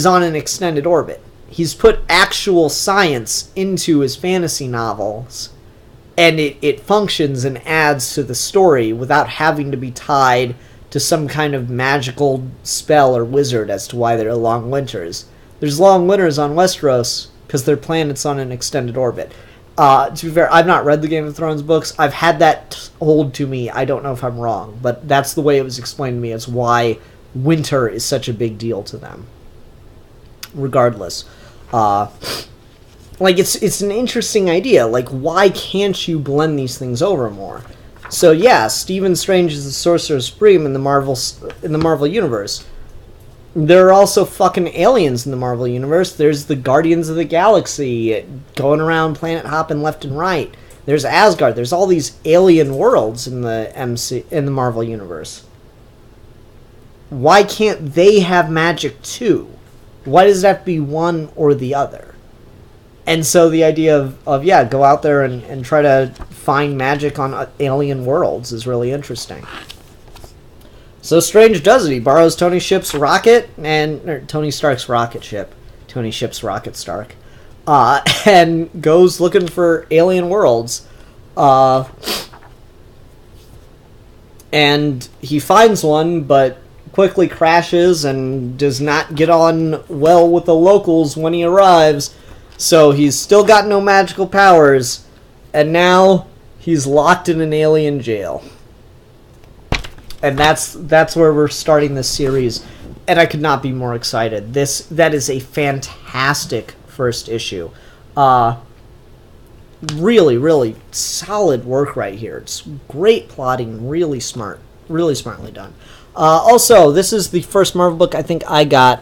on an extended orbit. He's put actual science into his fantasy novels, and it functions and adds to the story without having to be tied to some kind of magical spell or wizard as to why there are long winters. There's long winters on Westeros because their planet's on an extended orbit. To be fair, I've not read the Game of Thrones books. I've had that told to me. I don't know if I'm wrong, but that's the way it was explained to me as why winter is such a big deal to them. Regardless. Like, it's an interesting idea. Like, why can't you blend these things over more? So, yeah, Stephen Strange is the Sorcerer Supreme in the Marvel Universe. There are also fucking aliens in the Marvel Universe. There's the Guardians of the Galaxy going around planet hopping left and right. There's Asgard. There's all these alien worlds in the Marvel Universe. Why can't they have magic too? Why does it have to be one or the other? And so the idea of go out there and try to find magic on alien worlds is really interesting. So Strange does it. He borrows Tony Stark's rocket ship. Tony Ship's rocket Stark. And goes looking for alien worlds. And he finds one, but quickly crashes and does not get on well with the locals when he arrives. So he's still got no magical powers. And now he's locked in an alien jail. And that's where we're starting this series, and I could not be more excited. That is a fantastic first issue. Really, really solid work right here. It's great plotting, really smartly done. Also, this is the first Marvel book I think I got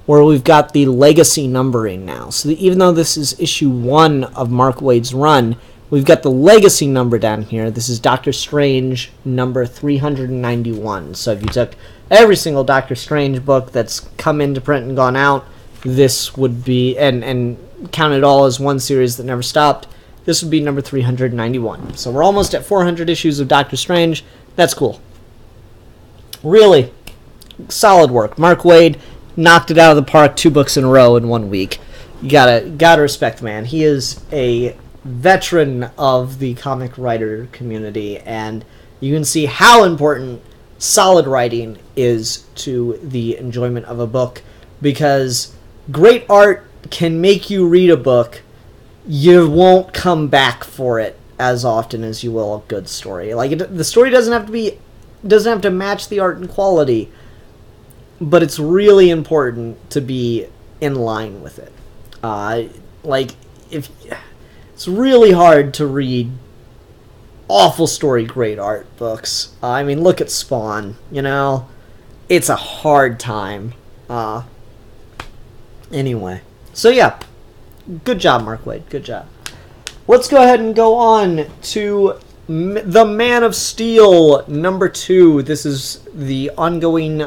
where we've got the legacy numbering now. So even though this is issue 1 of Mark Waid's run, we've got the legacy number down here. This is Doctor Strange number 391. So if you took every single Doctor Strange book that's come into print and gone out, this would be, and count it all as one series that never stopped, this would be number 391. So we're almost at 400 issues of Doctor Strange. That's cool. Really solid work. Mark Waid knocked it out of the park 2 books in a row in 1 week. You gotta respect the man. He is a veteran of the comic writer community, and you can see how important solid writing is to the enjoyment of a book, because great art can make you read a book. You won't come back for it as often as you will a good story. Like, the story doesn't have to match the art and quality, but it's really important to be in line with it. If it's really hard to read awful story, great art books. I mean, look at Spawn, you know? It's a hard time. Anyway. So, yeah. Good job, Mark Waid. Good job. Let's go ahead and go on to The Man of Steel, number 2. This is the ongoing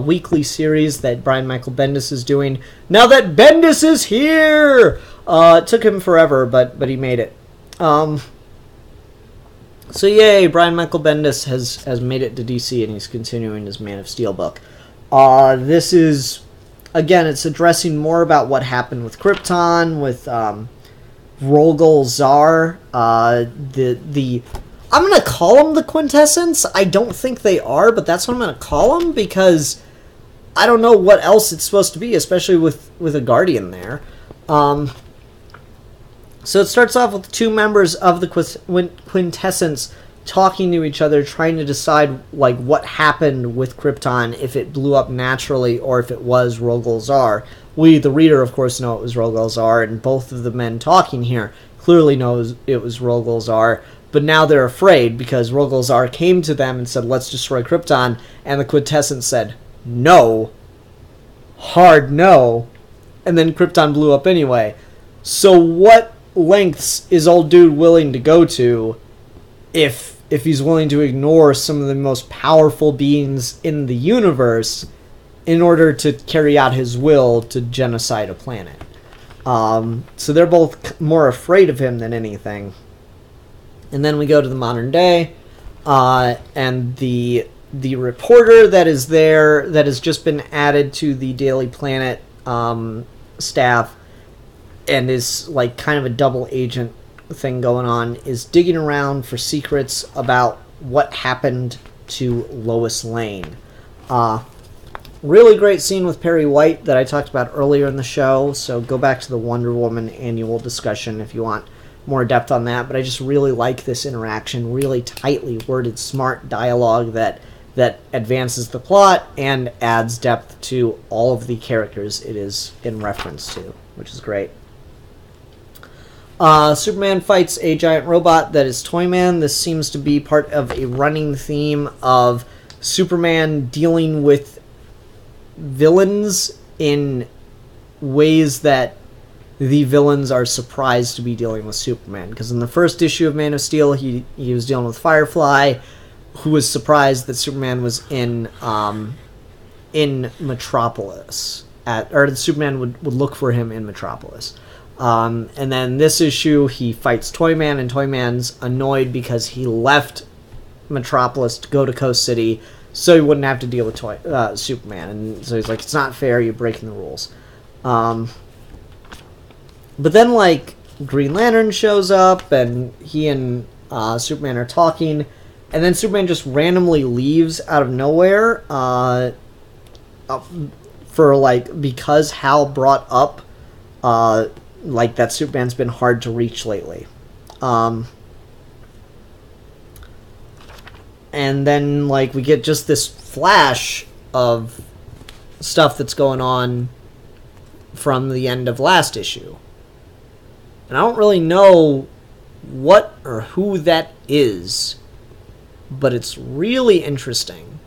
weekly series that Brian Michael Bendis is doing. Now that Bendis is here! It took him forever, but he made it. So yay, Brian Michael Bendis has made it to DC, and he's continuing his Man of Steel book. This is, again, it's addressing more about what happened with Krypton, with Rogol Zar. I'm going to call them the Quintessence. I don't think they are, but that's what I'm going to call them, because I don't know what else it's supposed to be, especially with a Guardian there. So it starts off with 2 members of the Quintessence talking to each other, trying to decide like what happened with Krypton, if it blew up naturally or if it was Rogol Zar. We, the reader, of course, know it was Rogol Zar, and both of the men talking here clearly knows it was Rogol Zar, but now they're afraid because Rogol Zar came to them and said, let's destroy Krypton, and the Quintessence said, no. Hard no. And then Krypton blew up anyway. So what lengths is old dude willing to go to if he's willing to ignore some of the most powerful beings in the universe in order to carry out his will to genocide a planet? So they're both more afraid of him than anything. And then we go to the modern day, and the reporter that is there, that has just been added to the Daily Planet staff, and is like kind of a double agent thing going on, is digging around for secrets about what happened to Lois Lane. Really great scene with Perry White that I talked about earlier in the show, so go back to the Wonder Woman annual discussion if you want more depth on that, but I just really like this interaction, really tightly worded, smart dialogue that advances the plot and adds depth to all of the characters it is in reference to, which is great. Superman fights a giant robot that is Toyman. This seems to be part of a running theme of Superman dealing with villains in ways that the villains are surprised to be dealing with Superman. Because in the first issue of Man of Steel, he was dealing with Firefly, who was surprised that Superman was in Metropolis. Or Superman would look for him in Metropolis. And then this issue, he fights Toyman, and Toyman's annoyed because he left Metropolis to go to Coast City so he wouldn't have to deal with Superman. And so he's like, it's not fair, you're breaking the rules. But then, like, Green Lantern shows up, and he and Superman are talking, and then Superman just randomly leaves out of nowhere, because Hal brought up, that Superman's been hard to reach lately. And then, we get just this flash of stuff that's going on from the end of last issue. And I don't really know what or who that is, but it's really interesting.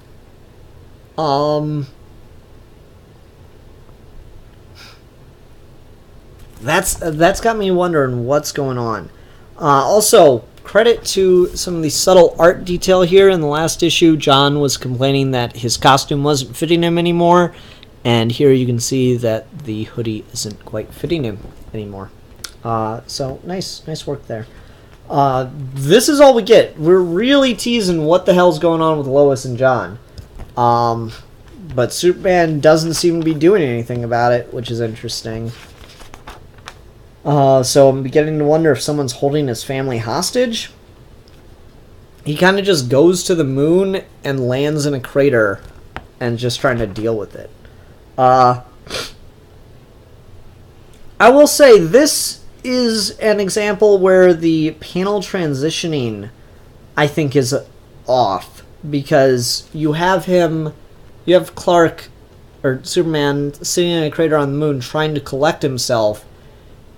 That's got me wondering what's going on. Also, credit to some of the subtle art detail here. In the last issue, John was complaining that his costume wasn't fitting him anymore, and here you can see that the hoodie isn't quite fitting him anymore. So nice work there. This is all we get. We're really teasing what the hell's going on with Lois and John. But Superman doesn't seem to be doing anything about it, which is interesting. So I'm beginning to wonder if someone's holding his family hostage. He kind of just goes to the moon and lands in a crater and just trying to deal with it. I will say this is an example where the panel transitioning, I think, is off, because you have Clark or Superman sitting in a crater on the moon trying to collect himself,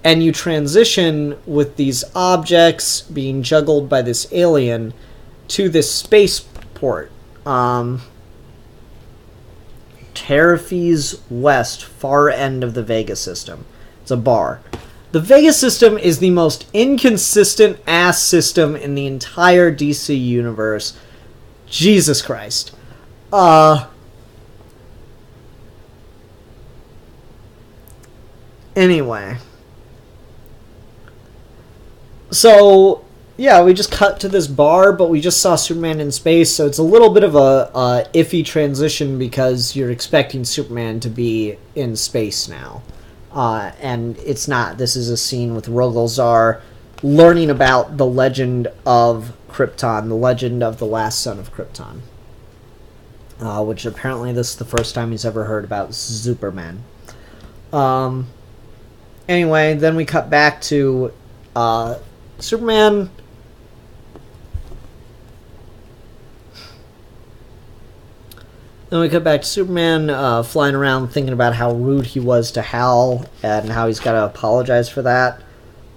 and you transition with these objects being juggled by this alien to this spaceport. Terrafes West, far end of the Vega system. It's a bar. The Vega system is the most inconsistent ass system in the entire DC universe. Jesus Christ. Anyway. So, yeah, we just cut to this bar, but we just saw Superman in space, so it's a little bit of a iffy transition because you're expecting Superman to be in space now. And it's not. This is a scene with Rogolzar learning about the legend of Krypton, the legend of the last son of Krypton. Which apparently this is the first time he's ever heard about Superman. Anyway, then we cut back to Superman. Then we cut back to Superman flying around thinking about how rude he was to Hal and how he's got to apologize for that.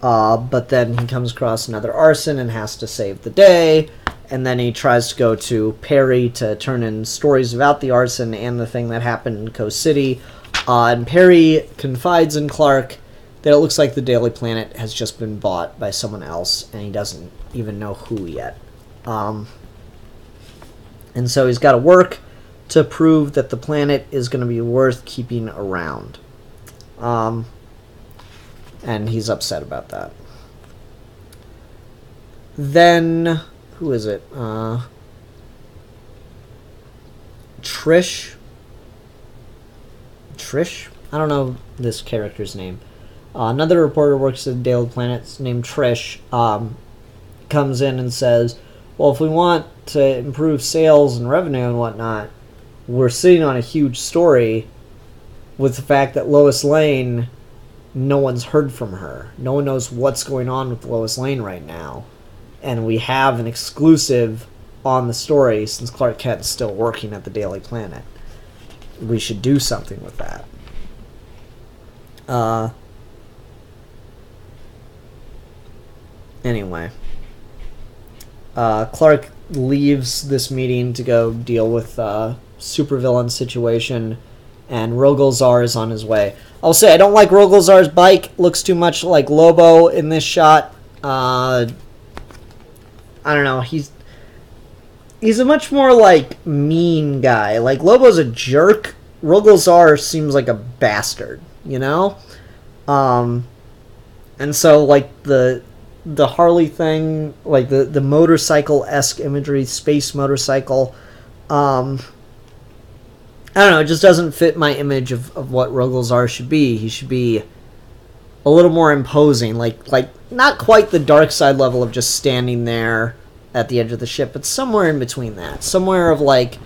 But then he comes across another arson and has to save the day. And then he tries to go to Perry to turn in stories about the arson and the thing that happened in Coast City. And Perry confides in Clark that it looks like the Daily Planet has just been bought by someone else, and he doesn't even know who yet. And so he's got to work to prove that the planet is going to be worth keeping around. And he's upset about that. Then, who is it? Trish? I don't know this character's name. Another reporter works at the Daily Planet named Trish. Comes in and says, well, if we want to improve sales and revenue and whatnot, we're sitting on a huge story with the fact that Lois Lane, no one's heard from her. No one knows what's going on with Lois Lane right now. And we have an exclusive on the story since Clark Kent's still working at the Daily Planet. We should do something with that. Anyway. Clark leaves this meeting to go deal with supervillain situation, and Rogolzar is on his way. I'll say I don't like Rogolzar's bike. Looks too much like Lobo in this shot. I don't know. He's a much more like mean guy. Like Lobo's a jerk. Rogolzar seems like a bastard, you know? And so like the Harley thing, like the motorcycle-esque imagery, space motorcycle, I don't know, it just doesn't fit my image of what Rogolzar should be. He should be a little more imposing, like not quite the dark side level of just standing there at the edge of the ship, but somewhere in between that. Somewhere of like,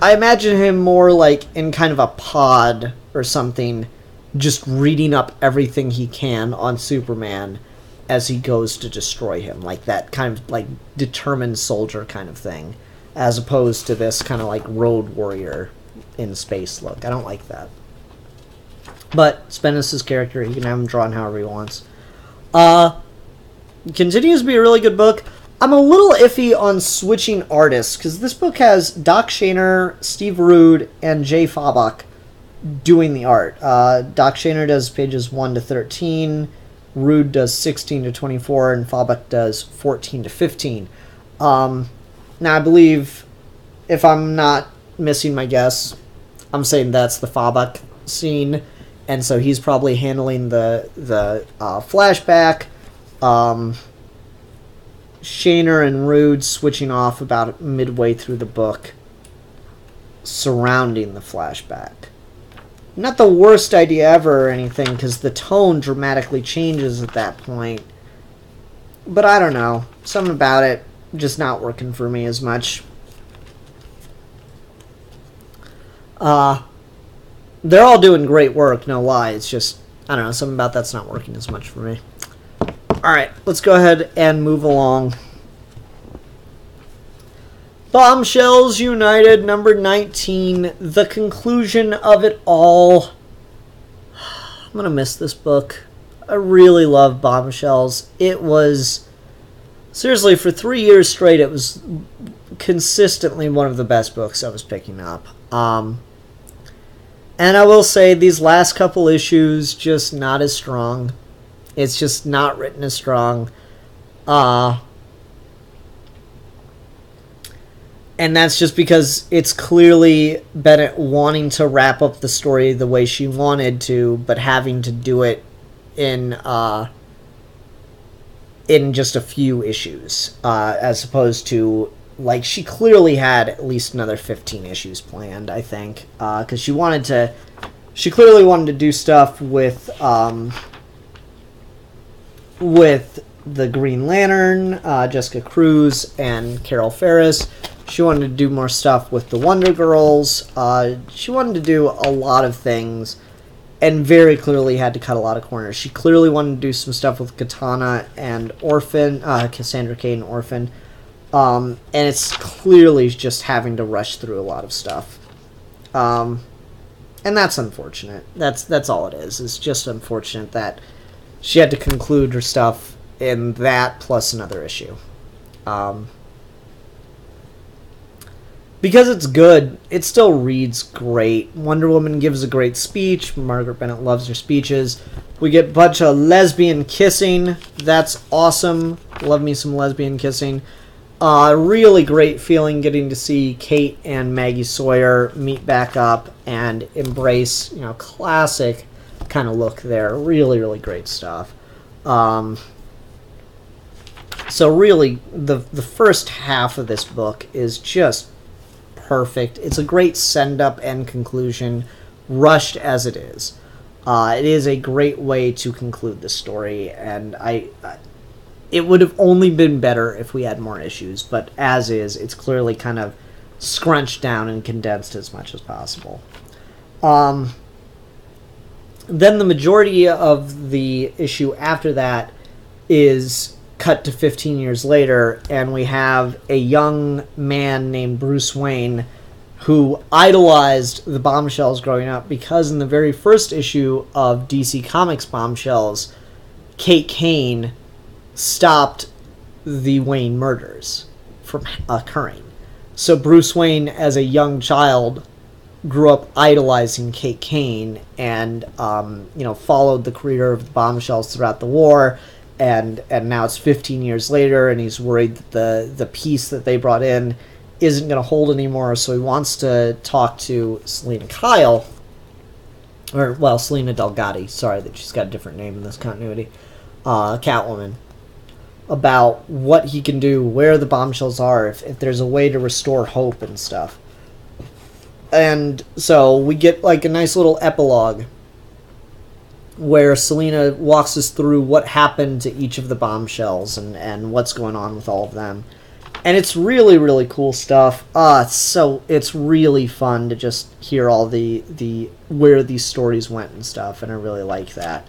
I imagine him more like in kind of a pod or something, just reading up everything he can on Superman as he goes to destroy him, like that kind of like determined soldier kind of thing, as opposed to this kind of like road warrior in space look. I don't like that. But it's Bendis' character. He can have him drawn however he wants. Continues to be a really good book. I'm a little iffy on switching artists, because this book has Doc Shaner, Steve Rude, and Jay Fabok doing the art. Doc Shaner does pages 1 to 13, Rude does 16 to 24, and Fabok does 14 to 15. Now, I believe, if I'm not missing my guess, I'm saying that's the Fabok scene, and so he's probably handling the flashback. Shaner and Rude switching off about midway through the book surrounding the flashback. Not the worst idea ever or anything, because the tone dramatically changes at that point. But I don't know. Something about it just not working for me as much. They're all doing great work, no lie. It's just, I don't know, something about that's not working as much for me. Alright, let's go ahead and move along. Bombshells United, number 19. The conclusion of it all. I'm going to miss this book. I really love Bombshells. It was... Seriously, for 3 years straight, it was consistently one of the best books I was picking up. And I will say, these last couple issues, just not as strong. It's just not written as strong. And that's just because it's clearly Bennett wanting to wrap up the story the way she wanted to, but having to do it in just a few issues, as opposed to, like, she clearly had at least another 15 issues planned, I think, because she clearly wanted to do stuff with the Green Lantern, Jessica Cruz, and Carol Ferris. She wanted to do more stuff with the Wonder Girls. She wanted to do a lot of things, and very clearly had to cut a lot of corners. She clearly wanted to do some stuff with Katana and Orphan, Cassandra Cain and Orphan. And it's clearly just having to rush through a lot of stuff. And that's unfortunate. That's all it is. It's just unfortunate that she had to conclude her stuff in that plus another issue. Because it's good, it still reads great. Wonder Woman gives a great speech. Margaret Bennett loves her speeches. We get a bunch of lesbian kissing. That's awesome. Love me some lesbian kissing. Really great feeling getting to see Kate and Maggie Sawyer meet back up and embrace, classic kind of look there. Really, really great stuff. So really, the first half of this book is just perfect. It's a great send-up and conclusion, rushed as it is. It is a great way to conclude the story, and it would have only been better if we had more issues, but as is, it's clearly kind of scrunched down and condensed as much as possible. Then the majority of the issue after that is cut to 15 years later, and we have a young man named Bruce Wayne who idolized the Bombshells growing up, because in the very first issue of DC Comics Bombshells, Kate Kane stopped the Wayne murders from occurring. So Bruce Wayne, as a young child, grew up idolizing Kate Kane and followed the career of the Bombshells throughout the war. And now it's 15 years later, and he's worried that the peace that they brought in isn't going to hold anymore, so he wants to talk to Selina Kyle, Selena Delgado, sorry that she's got a different name in this continuity, Catwoman, about what he can do, where the Bombshells are, if there's a way to restore hope and stuff. And so we get like a nice little epilogue where Selena walks us through what happened to each of the Bombshells and what's going on with all of them. And it's really, really cool stuff. It's really fun to just hear all the where these stories went and stuff, and I really like that.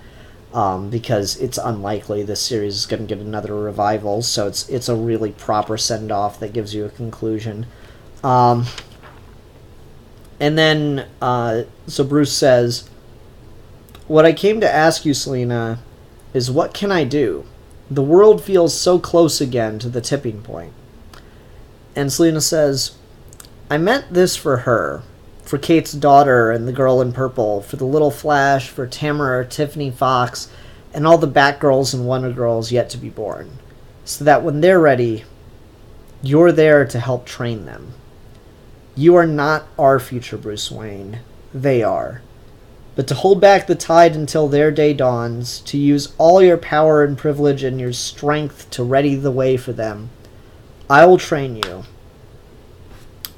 Because it's unlikely this series is going to get another revival, so it's a really proper send-off that gives you a conclusion. And then, so Bruce says, "What I came to ask you, Selena, is what can I do? The world feels so close again to the tipping point." And Selena says, "I meant this for her, for Kate's daughter and the girl in purple, for the little Flash, for Tamara, Tiffany Fox, and all the Batgirls and Wonder Girls yet to be born, so that when they're ready, you're there to help train them. You are not our future, Bruce Wayne. They are. But to hold back the tide until their day dawns, to use all your power and privilege and your strength to ready the way for them, I will train you.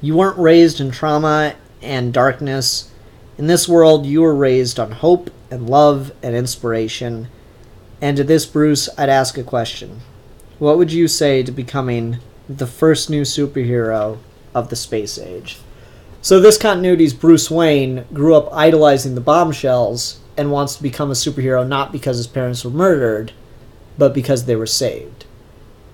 You weren't raised in trauma and darkness. In this world, you were raised on hope and love and inspiration. And to this, Bruce, I'd ask a question. What would you say to becoming the first new superhero of the space age?" So this continuity's Bruce Wayne grew up idolizing the Bombshells and wants to become a superhero not because his parents were murdered, but because they were saved.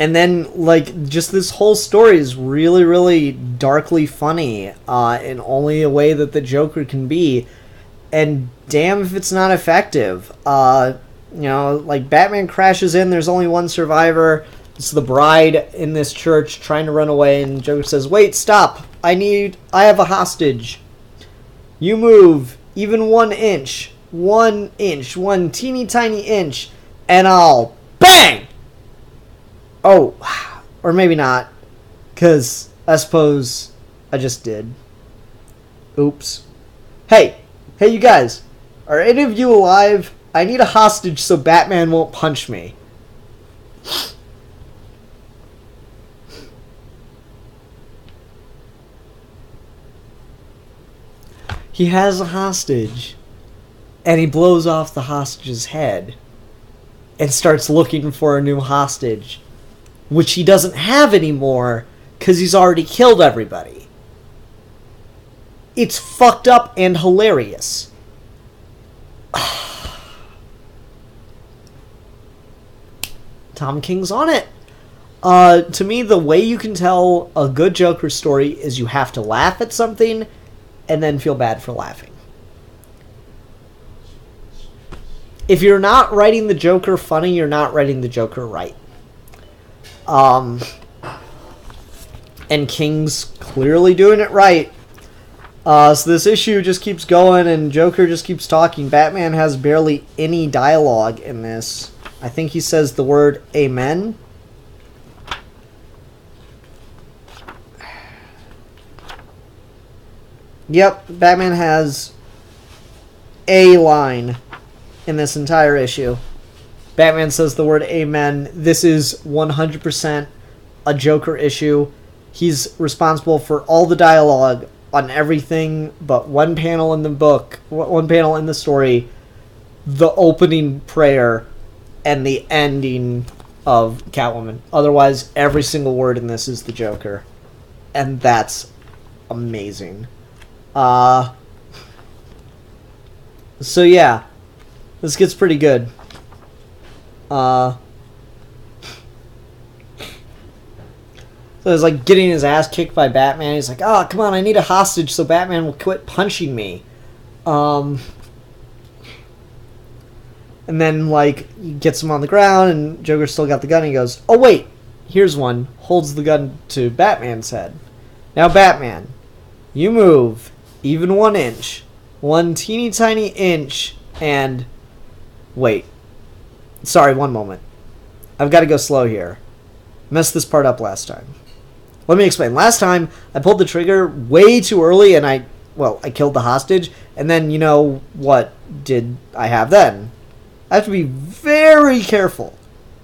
And then, like, just this whole story is really, really darkly funny in only a way that the Joker can be. And damn if it's not effective. Like, Batman crashes in, there's only one survivor. It's the bride in this church trying to run away, and Joker says, "Wait, stop! I have a hostage. You move even 1 inch. 1 inch. One teeny tiny inch. And I'll BANG!" Oh, or maybe not. Because I suppose I just did. Oops. Hey, you guys. Are any of you alive? I need a hostage so Batman won't punch me. He has a hostage. And he blows off the hostage's head. And starts looking for a new hostage. Which he doesn't have anymore. Because he's already killed everybody. It's fucked up and hilarious. Tom King's on it. To me, the way you can tell a good Joker story is you have to laugh at something and then feel bad for laughing. If you're not writing the Joker funny, you're not writing the Joker right. And King's clearly doing it right. So this issue just keeps going and Joker just keeps talking. Batman has barely any dialogue in this. I think he says the word amen. Yep, Batman has a line in this entire issue. Batman says the word amen. This is 100% a Joker issue. He's responsible for all the dialogue on everything but one panel in the book, one panel in the story, the opening prayer, and the ending of Catwoman. Otherwise, every single word in this is the Joker. And that's amazing. So yeah, this gets pretty good. So it's like getting his ass kicked by Batman. He's like, "Oh, come on, I need a hostage so Batman will quit punching me." And then, like, he gets him on the ground, and Joker's still got the gun. He goes, "Oh, wait, here's one." Holds the gun to Batman's head. "Now, Batman, you move even 1 inch. One teeny tiny inch, and..." Wait. Sorry, one moment. I've got to go slow here. Messed this part up last time. Let me explain. Last time, I pulled the trigger way too early, and I killed the hostage, and then, you know, what did I have then? I have to be very careful.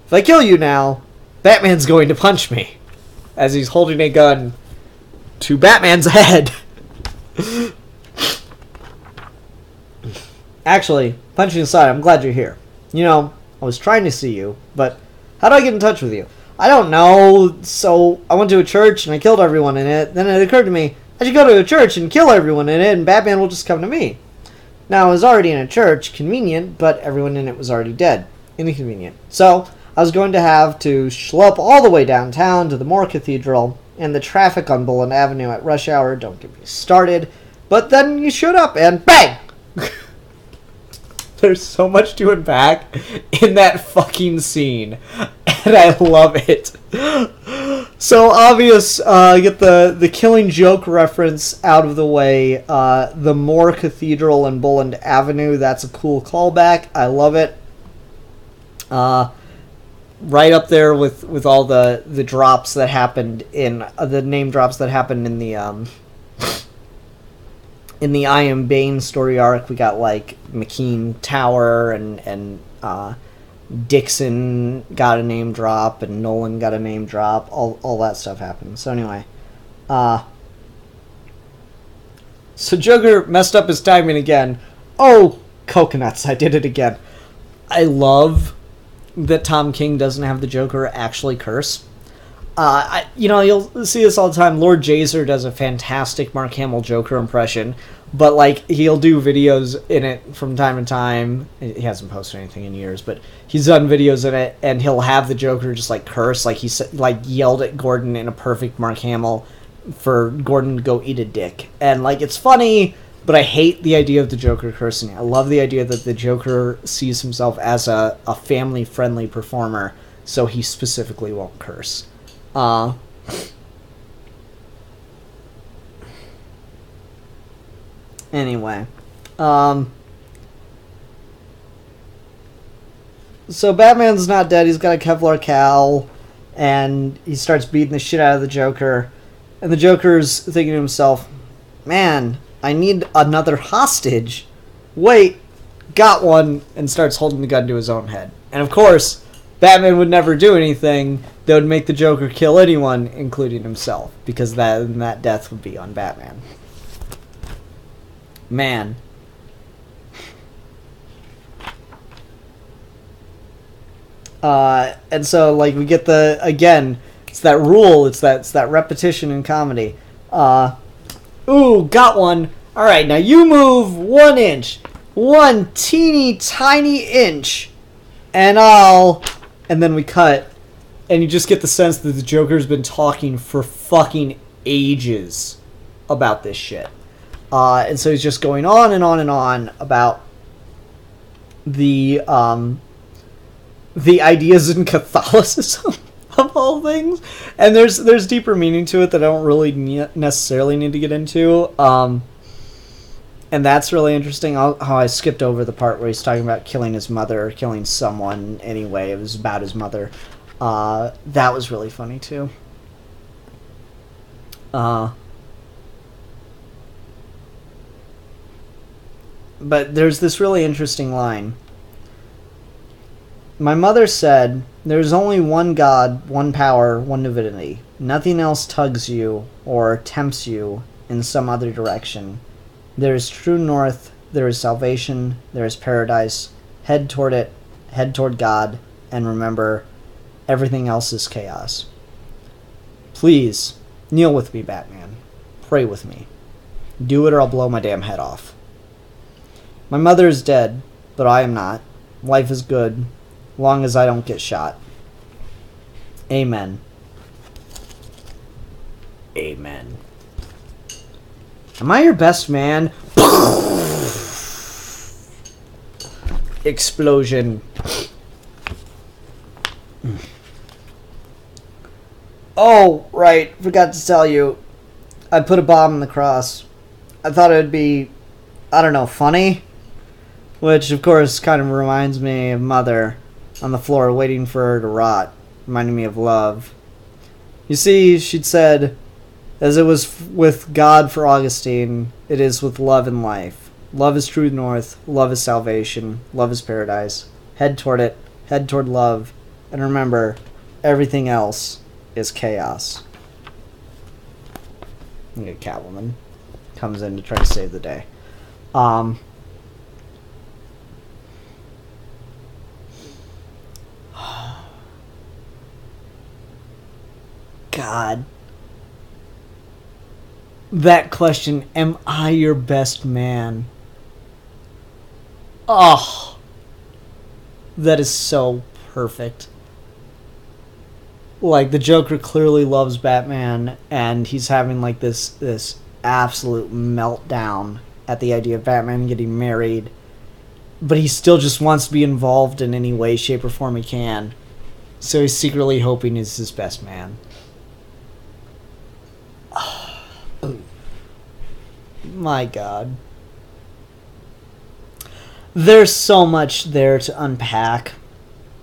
If I kill you now, Batman's going to punch me. As he's holding a gun to Batman's head. Actually, punching aside, I'm glad you're here. You know, I was trying to see you, but how do I get in touch with you? I don't know, so I went to a church and I killed everyone in it. Then it occurred to me, I should go to a church and kill everyone in it, and Batman will just come to me. Now, I was already in a church, convenient, but everyone in it was already dead. Inconvenient. So, I was going to have to schlep all the way downtown to the Moore Cathedral, and the traffic on Bullen Avenue at rush hour, don't get me started. But then you showed up, and BANG! There's so much to unpack in that fucking scene. And I love it. So obvious, get the Killing Joke reference out of the way. The Moore Cathedral and Bullen Avenue, that's a cool callback. I love it. Right up there with all the drops that happened in the name drops that happened in the I Am Bane story arc. We got like McKean Tower and Dixon got a name drop and Nolan got a name drop. All that stuff happened. So anyway, so Joker messed up his timing again. Oh, coconuts! I did it again. I love that Tom King doesn't have the Joker actually curse. You'll see this all the time. Lord Jaser does a fantastic Mark Hamill Joker impression, but like he'll do videos in it from time to time. He hasn't posted anything in years, but he's done videos in it, and he'll have the Joker just like curse, like he like yelled at Gordon in a perfect Mark Hamill for Gordon to go eat a dick, and like it's funny. But I hate the idea of the Joker cursing. I love the idea that the Joker sees himself as a family-friendly performer, so he specifically won't curse. Anyway. So Batman's not dead. He's got a Kevlar cowl, and he starts beating the shit out of the Joker. And the Joker's thinking to himself, man, I need another hostage. Wait, got one, and starts holding the gun to his own head. And of course, Batman would never do anything that would make the Joker kill anyone, including himself, because that death would be on Batman. Man. And so, like, we get again, it's that rule, it's that repetition in comedy. Ooh, got one. Alright, now you move 1 inch. 1 teeny tiny inch. And then we cut. And you just get the sense that the Joker's been talking for fucking ages about this shit. And so he's just going on and on and on about the ideas in Catholicism. Of all things, and there's deeper meaning to it that I don't really necessarily need to get into, and that's really interesting. How I skipped over the part where he's talking about killing his mother or killing someone anyway. It was about his mother. That was really funny too. But there's this really interesting line. My mother said, "There's only one God, one power, one divinity. Nothing else tugs you or tempts you in some other direction. There is true north, there is salvation, there is paradise. Head toward it, head toward God, and remember, everything else is chaos. Please, kneel with me, Batman. Pray with me. Do it or I'll blow my damn head off. My mother is dead, but I am not. Life is good. Long as I don't get shot. Amen." Amen. Am I your best man? Explosion. Oh, right. Forgot to tell you. I put a bomb in the cross. I thought it would be, I don't know, funny? Which, of course, kind of reminds me of Mother on the floor waiting for her to rot, reminding me of love. You see, she'd said, as it was with God for Augustine, it is with love in life. Love is true north, love is salvation, love is paradise. Head toward it, head toward love, and remember, everything else is chaos. And a Catwoman comes in to try to save the day. God. That question, am I your best man? Oh. That is so perfect. Like, the Joker clearly loves Batman, and he's having, like, this absolute meltdown at the idea of Batman getting married. But he still just wants to be involved in any way, shape, or form he can. So he's secretly hoping he's his best man. My God. There's so much there to unpack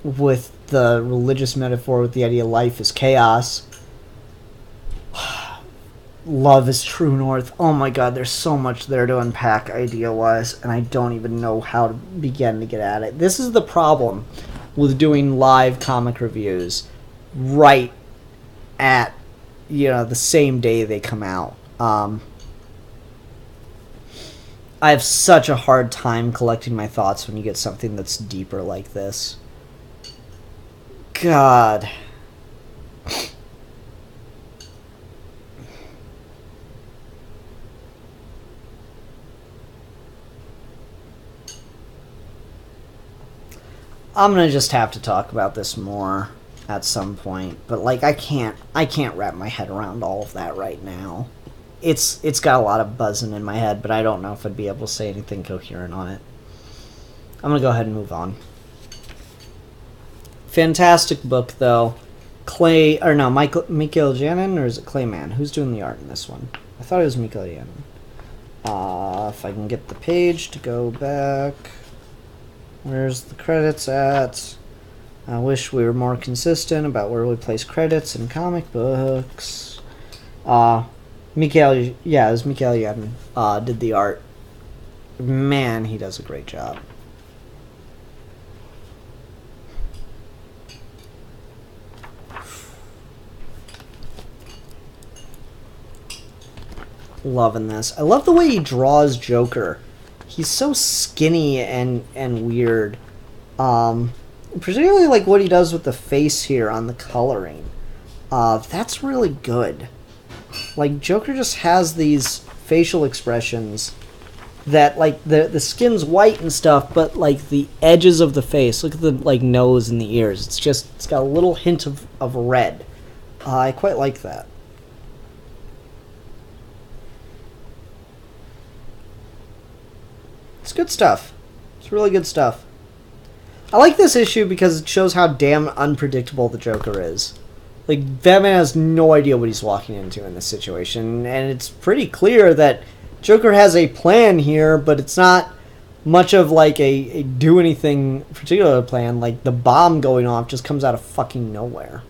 with the religious metaphor, with the idea life is chaos. Love is true north. Oh my God, there's so much there to unpack idea-wise, and I don't even know how to begin to get at it. This is the problem with doing live comic reviews right at, the same day they come out. I have such a hard time collecting my thoughts when you get something that's deeper like this. God. I'm gonna just have to talk about this more at some point, but like I can't wrap my head around all of that right now. It's got a lot of buzzing in my head, but I don't know if I'd be able to say anything coherent on it. I'm gonna go ahead and move on. Fantastic book though. Mikel Janin, or is it Clayman? Who's doing the art in this one? I thought it was Mikel Janin. If I can get the page to go back. Where's the credits at? I wish we were more consistent about where we place credits in comic books. Mikel, yeah, it was Mikel Janin, did the art. Man, he does a great job. Loving this. I love the way he draws Joker. He's so skinny and weird. Particularly like what he does with the face here on the coloring. That's really good. Like Joker just has these facial expressions that like the skin's white and stuff, but like the edges of the face, look at the like nose and the ears. It's got a little hint of red. I quite like that. It's good stuff. It's really good stuff. I like this issue because it shows how damn unpredictable the Joker is. Like, Batman has no idea what he's walking into in this situation, and it's pretty clear that Joker has a plan here, but it's not much of like a do anything particular plan. Like, the bomb going off just comes out of fucking nowhere.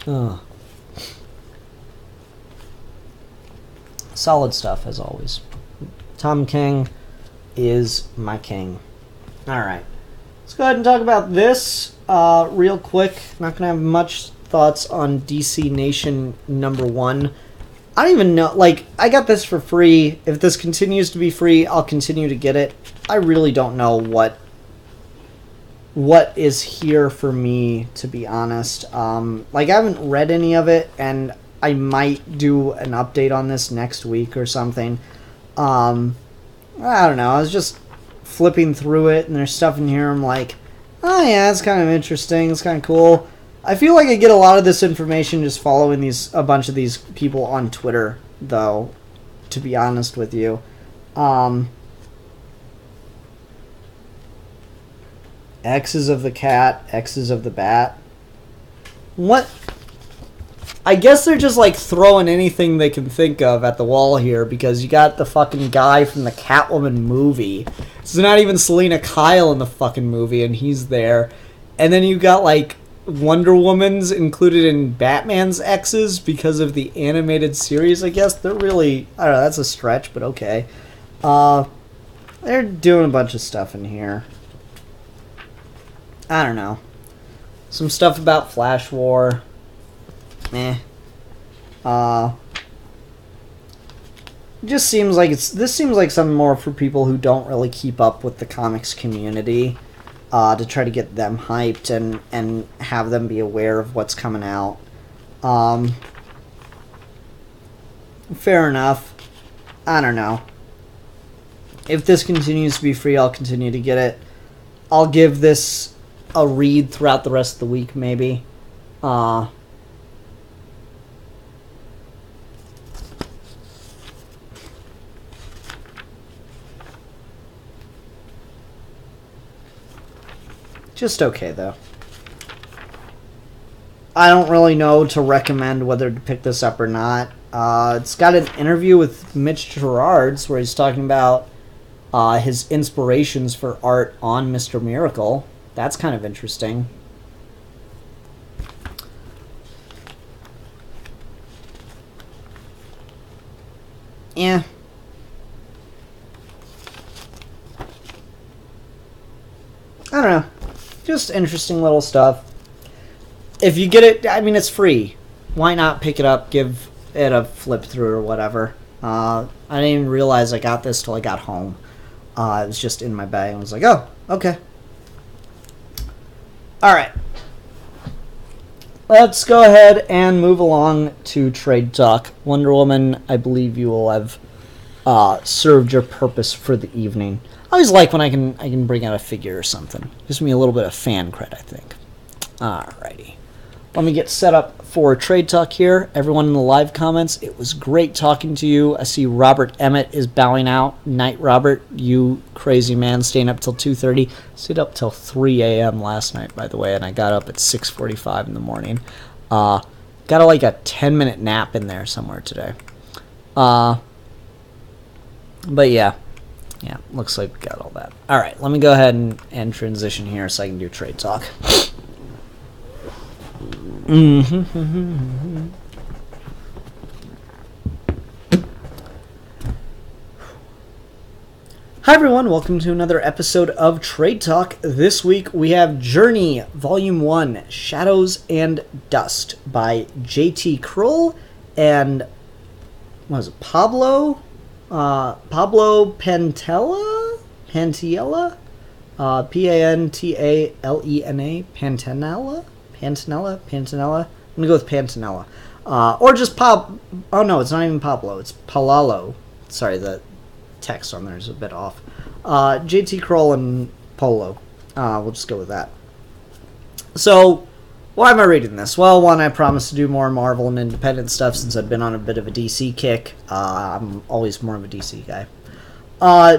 Ugh. Solid stuff, as always. Tom King is my king. Alright. Let's go ahead and talk about this real quick. Not going to have much thoughts on DC Nation #1. I don't even know. Like, I got this for free. If this continues to be free, I'll continue to get it. I really don't know what is here for me, to be honest. Like, I haven't read any of it, and I might do an update on this next week or something. I don't know. I was just flipping through it, and there's stuff in here I'm like, oh yeah, it's kind of interesting. It's kind of cool. I feel like I get a lot of this information just following a bunch of these people on Twitter, though, to be honest with you. X's of the cat, X's of the bat. What? I guess they're just like throwing anything they can think of at the wall here, because you got the fucking guy from the Catwoman movie. It's not even Selena Kyle in the fucking movie, and he's there. And then you got like Wonder Woman's included in Batman's X's because of the animated series, I guess. They're really, I don't know, that's a stretch, but okay. They're doing a bunch of stuff in here. I don't know. Some stuff about Flash War. It just seems like this seems like something more for people who don't really keep up with the comics community, to try to get them hyped and have them be aware of what's coming out. Fair enough. I don't know. If this continues to be free, I'll continue to get it. I'll give this a read throughout the rest of the week, maybe. Just okay, though. I don't really know to recommend whether to pick this up or not. It's got an interview with Mitch Gerards where he's talking about his inspirations for art on Mr. Miracle. That's kind of interesting. Yeah. I don't know. Just interesting little stuff. If you get it, I mean, it's free. Why not pick it up, give it a flip through or whatever. I didn't even realize I got this till I got home. It was just in my bag and I was like, oh, okay. Alright. Let's go ahead and move along to Trade Talk. Wonder Woman, I believe you will have served your purpose for the evening. always like when I can bring out a figure or something. Gives me a little bit of fan cred, I think. Alrighty. Let me get set up for Trade Talk here. Everyone in the live comments, it was great talking to you. I see Robert Emmett is bowing out. Night, Robert, you crazy man, staying up till 2:30. Stayed up till 3 a.m. last night, by the way, and I got up at 6:45 in the morning. Got like a 10-minute nap in there somewhere today. But yeah, looks like we got all that. All right, let me go ahead and transition here so I can do Trade Talk. Hi everyone, welcome to another episode of Trade Talk. This week we have Jirni, Volume 1, Shadows and Dust by J.T. Krul and, what is it, Pablo Pantalena? Pantalena? Pantalena? Pantanella? I'm gonna go with Pantanella. Or just oh no, it's not even Pablo, it's Paolo. Sorry, the text on there is a bit off. JT Krul and Polo. We'll just go with that. So, why am I reading this? Well, one, I promised to do more Marvel and independent stuff since I've been on a bit of a DC kick. I'm always more of a DC guy.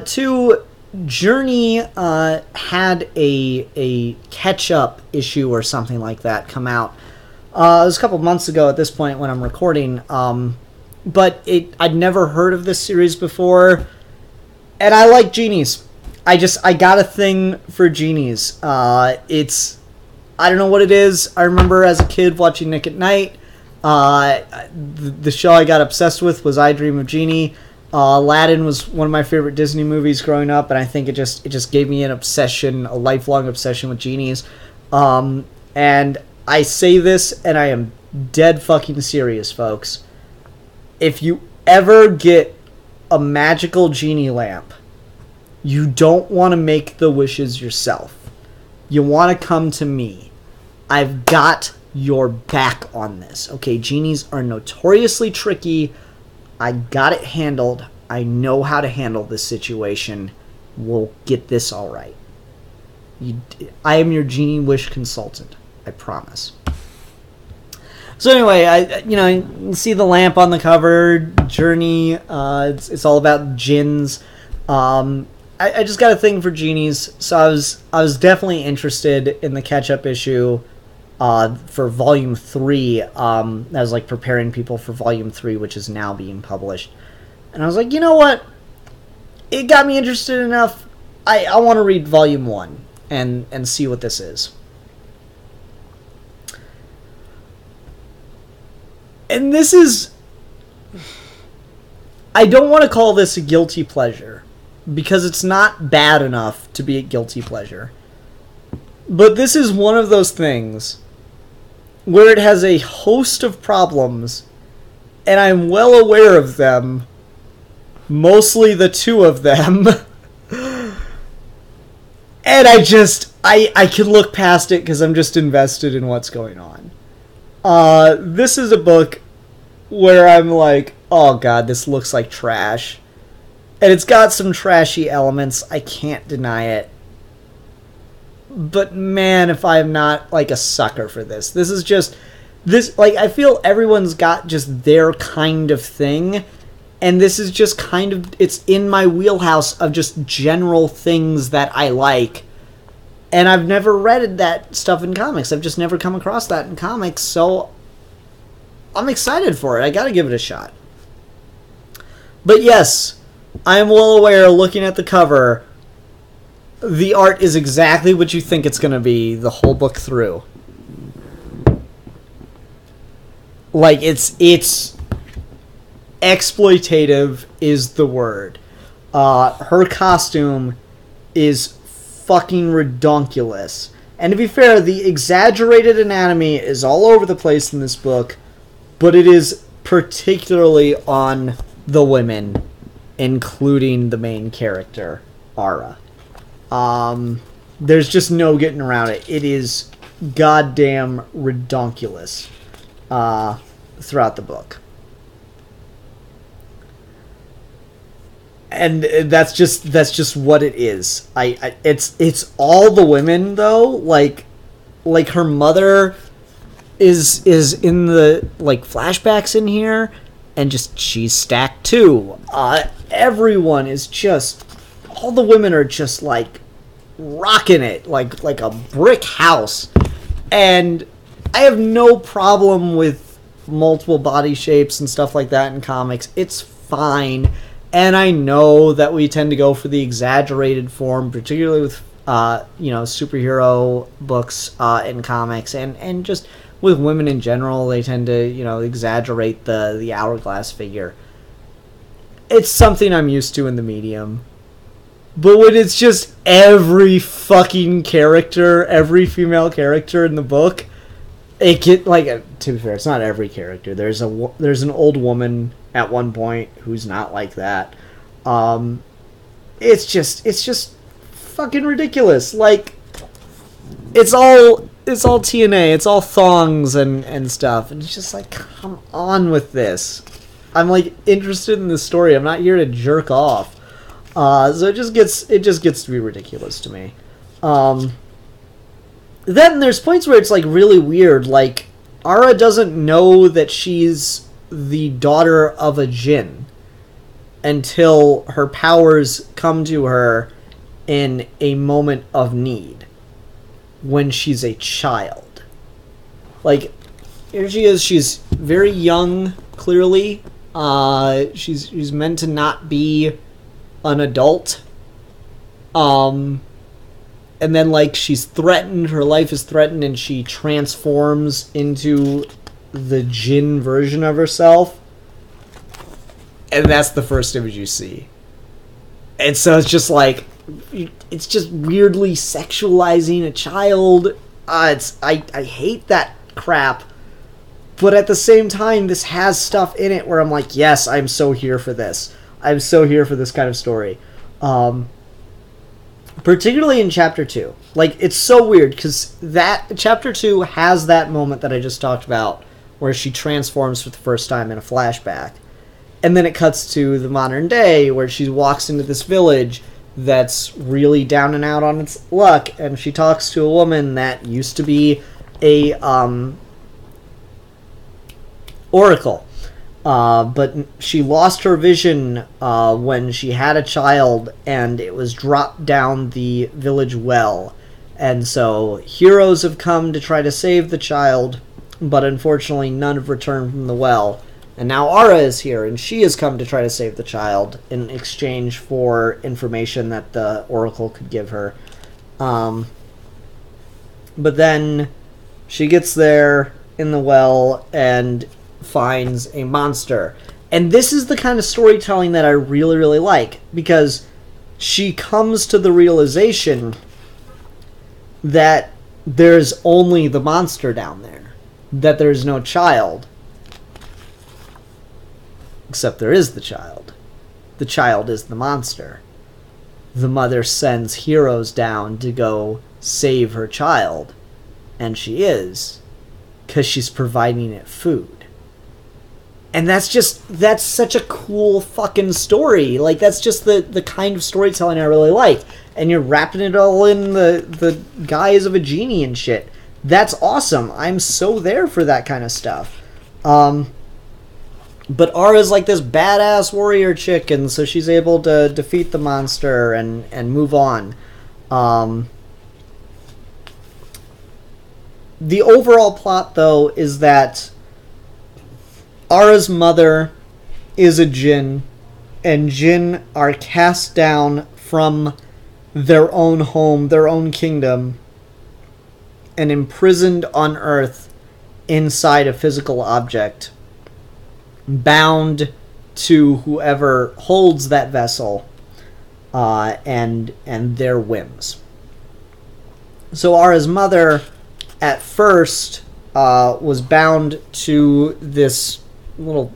Two, Jirni had a catch-up issue or something like that come out. It was a couple months ago at this point when I'm recording, but I'd never heard of this series before, and I like genies. I got a thing for genies. I don't know what it is. I remember as a kid watching Nick at Night. The show I got obsessed with was I Dream of Jeannie. Aladdin was one of my favorite Disney movies growing up, and I think it just gave me an obsession, a lifelong obsession with genies. And I say this, and I am dead fucking serious, folks. If you ever get a magical genie lamp, you don't want to make the wishes yourself. You want to come to me. I've got your back on this. Okay, genies are notoriously tricky. I got it handled. I know how to handle this situation. We'll get this all right. I am your genie wish consultant. I promise. So anyway, you see the lamp on the cover. Jirni. It's all about jinns. I just got a thing for genies, so I was definitely interested in the catch-up issue for Volume 3. I was like preparing people for Volume 3, which is now being published. And I was like, you know what? It got me interested enough. I want to read Volume 1 and see what this is. And this is... I don't want to call this a guilty pleasure, because it's not bad enough to be a guilty pleasure. But this is one of those things where it has a host of problems, and I'm well aware of them, mostly the two of them, and I can look past it because I'm just invested in what's going on. This is a book where I'm like, oh god, this looks like trash. And it's got some trashy elements, I can't deny it. But man, if I'm not like a sucker for this. This is just I feel everyone's got just their kind of thing, and this is just kind of, it's in my wheelhouse of just general things that I like. And I've never read that stuff in comics. I've just never come across that in comics, so I'm excited for it. I gotta give it a shot. But yes, I am well aware, looking at the cover, the art is exactly what you think it's going to be the whole book through. Like, it's exploitative is the word. Her costume is fucking redonkulous. And to be fair, the exaggerated anatomy is all over the place in this book, but it is particularly on the women, including the main character, Ara. There's just no getting around it. It is goddamn redonkulous throughout the book. and that's just what it is. It's all the women though. Like her mother is in the like flashbacks in here, and just she's stacked too. Everyone is just, all the women are just like rocking it like a brick house, and I have no problem with multiple body shapes and stuff like that in comics. It's fine. And I know that we tend to go for the exaggerated form, particularly with superhero books in comics, and just with women in general, they tend to exaggerate the hourglass figure. It's something I'm used to in the medium. But when it's just every fucking character, every female character in the book, it get like, to be fair, it's not every character. There's an old woman at one point who's not like that. It's just fucking ridiculous. Like, it's all TNA, it's all thongs and stuff, and it's just like, come on with this. I'm like interested in this story. I'm not here to jerk off. So it just gets to be ridiculous to me. Then there's points where it's like really weird. Like, Ara doesn't know that she's the daughter of a djinn until her powers come to her in a moment of need, when she's a child. Like, here she is. She's very young, clearly. She's meant to not be an adult. And then, like, she's threatened, her life is threatened, and she transforms into the djinn version of herself. And that's the first image you see. And so it's just like, it's just weirdly sexualizing a child. I hate that crap. But at the same time, this has stuff in it where I'm like, yes, I'm so here for this. I'm so here for this kind of story. Particularly in Chapter 2. Like, it's so weird, because that Chapter 2 has that moment that I just talked about, where she transforms for the first time in a flashback. And then it cuts to the modern day, where she walks into this village that's really down and out on its luck, and she talks to a woman that used to be a oracle. But she lost her vision when she had a child, and it was dropped down the village well. And so heroes have come to try to save the child, but unfortunately none have returned from the well. And now Ara is here, and she has come to try to save the child in exchange for information that the oracle could give her. But then she gets there in the well and finds a monster. And this is the kind of storytelling that I really, really like, because she comes to the realization that there's only the monster down there, that there's no child. Except there is the child. The child is the monster. The mother sends heroes down to go save her child, and she is, because she's providing it food. And that's such a cool fucking story. Like, that's just the kind of storytelling I really like. And you're wrapping it all in the guise of a genie and shit. That's awesome. I'm so there for that kind of stuff. But Ara's like this badass warrior chick, and so she's able to defeat the monster and move on. The overall plot, though, is that Ara's mother is a djinn, and djinn are cast down from their own home, their own kingdom, and imprisoned on Earth inside a physical object, bound to whoever holds that vessel and their whims. So Ara's mother, at first, was bound to this little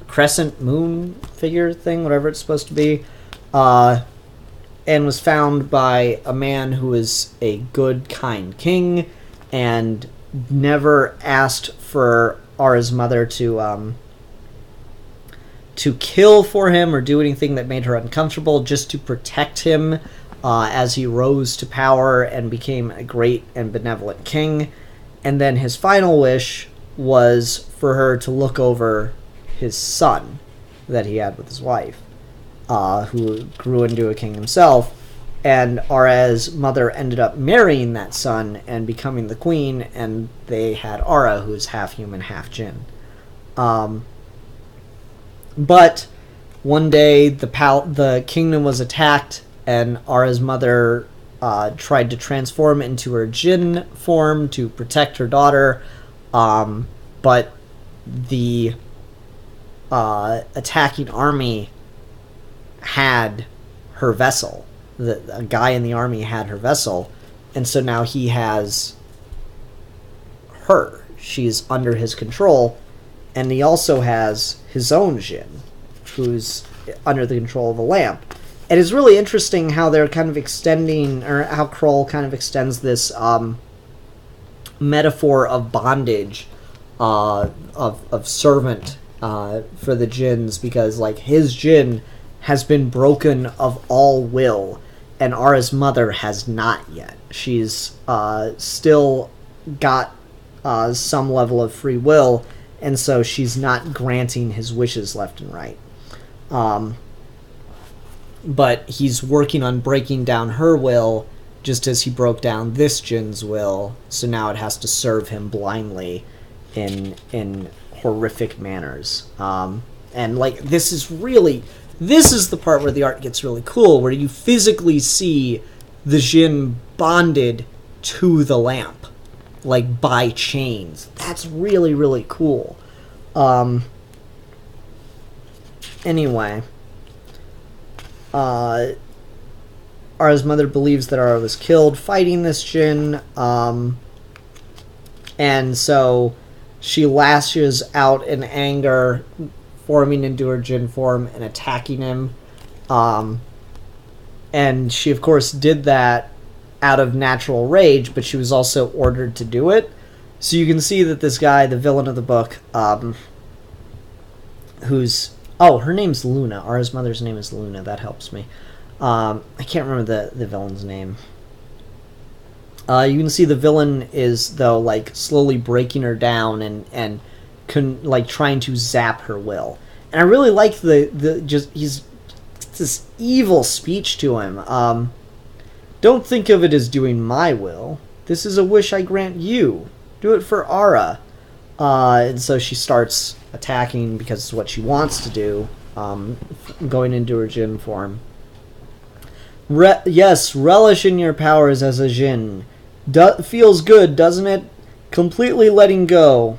crescent moon figure thing, whatever it's supposed to be, and was found by a man who is a good, kind king, and never asked for Ara's mother to to kill for him or do anything that made her uncomfortable, just to protect him as he rose to power and became a great and benevolent king. And then his final wish was for her to look over his son that he had with his wife, who grew into a king himself. And Ara's mother ended up marrying that son and becoming the queen, and they had Ara, who's half human, half djinn. But one day the kingdom was attacked, and Ara's mother tried to transform into her djinn form to protect her daughter, but the attacking army had her vessel. A guy in the army had her vessel, and so now he has her. She's under his control, and he also has his own djinn, who's under the control of a lamp. And it's really interesting how they're kind of extending, or how Krul kind of extends this metaphor of bondage, of servant for the djinns, because like his djinn has been broken of all will, and Ara's mother has not yet. She's still got some level of free will, and so she's not granting his wishes left and right. But he's working on breaking down her will, just as he broke down this djinn's will, so now it has to serve him blindly in horrific manners. And like, this is the part where the art gets really cool, where you physically see the djinn bonded to the lamp, like by chains. That's really, really cool. Anyway, Ara's mother believes that Ara was killed fighting this djinn, and so she lashes out in anger, forming into her djinn form and attacking him. And she, of course, did that out of natural rage, but she was also ordered to do it. So you can see that this guy, the villain of the book, who's... Oh, her name's Luna. Ara's mother's name is Luna. That helps me. I can't remember the villain's name. You can see the villain is, though, like, slowly breaking her down and like, trying to zap her will. And I really like he's this evil speech to him. Don't think of it as doing my will. This is a wish I grant you. Do it for Ara. And so she starts attacking because it's what she wants to do, going into her djinn form. Yes, relish in your powers as a djinn. Feels good, doesn't it? Completely letting go.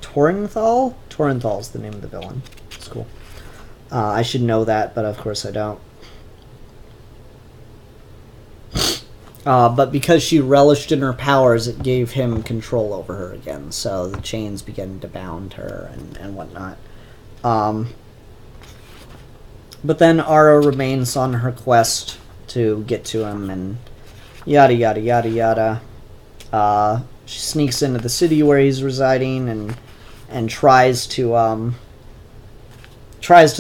Torenthal? Torenthal's the name of the villain. It's cool. I should know that, but of course I don't. But because she relished in her powers, it gave him control over her again. So the chains began to bound her and whatnot. But then Ara remains on her quest to get to him, and yada yada yada yada. She sneaks into the city where he's residing and tries to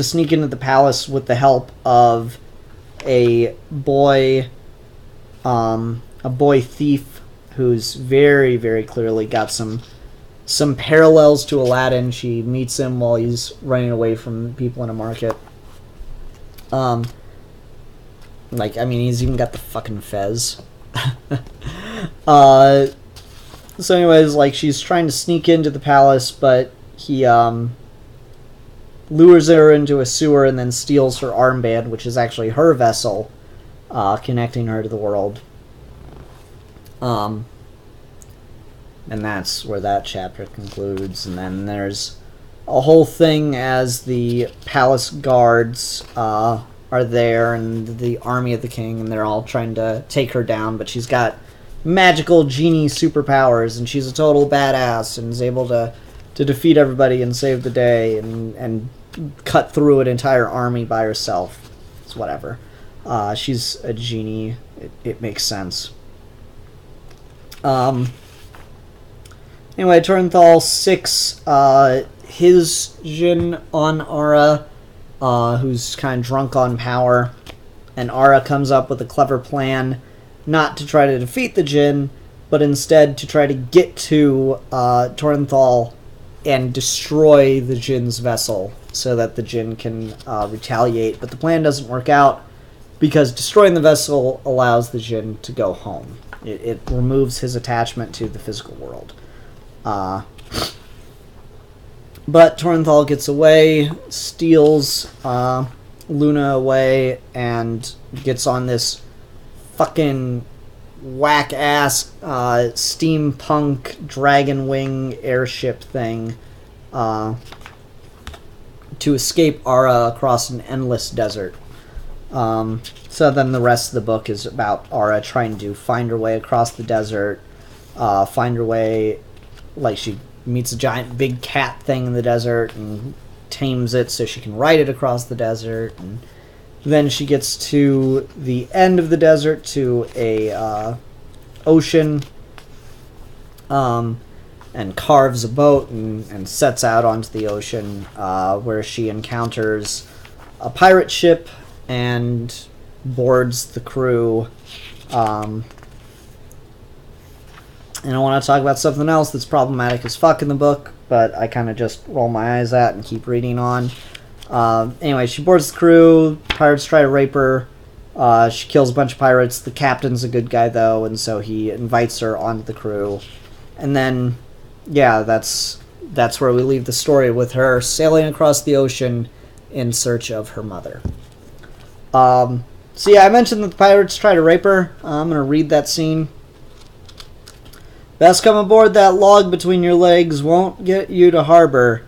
sneak into the palace with the help of a boy thief who's very, very clearly got some parallels to Aladdin. She meets him while he's running away from people in a market. Like, I mean, he's even got the fucking fez. So anyways, like, she's trying to sneak into the palace, but he lures her into a sewer and then steals her armband, which is actually her vessel, connecting her to the world. And that's where that chapter concludes. And then there's a whole thing as the palace guards are there, and the army of the king, and they're all trying to take her down, but she's got magical genie superpowers, and she's a total badass, and is able to defeat everybody and save the day, and cut through an entire army by herself. It's whatever. She's a genie. It makes sense. Anyway, Torenthal 6 his Jin on Ara, who's kind of drunk on power. And Ara comes up with a clever plan, not to try to defeat the Jin, but instead to try to get to Torrenthal and destroy the Jin's vessel so that the Jin can retaliate. But the plan doesn't work out because destroying the vessel allows the Jin to go home. It removes his attachment to the physical world. But Torrenthal gets away, steals Luna away, and gets on this fucking whack-ass steampunk dragon wing airship thing to escape Ara across an endless desert. So then the rest of the book is about Ara trying to find her way across the desert, find her way, like she meets a giant big cat thing in the desert and tames it so she can ride it across the desert, and then she gets to the end of the desert to a ocean, and carves a boat and sets out onto the ocean, where she encounters a pirate ship and boards the crew. And I want to talk about something else that's problematic as fuck in the book, but I kind of just roll my eyes at and keep reading on. Anyway, she boards the crew. Pirates try to rape her. She kills a bunch of pirates. The captain's a good guy, though, and so he invites her onto the crew. And then, yeah, that's where we leave the story, with her sailing across the ocean in search of her mother. So yeah, I mentioned that the pirates try to rape her. I'm going to read that scene. Best come aboard that log between your legs, won't get you to harbor.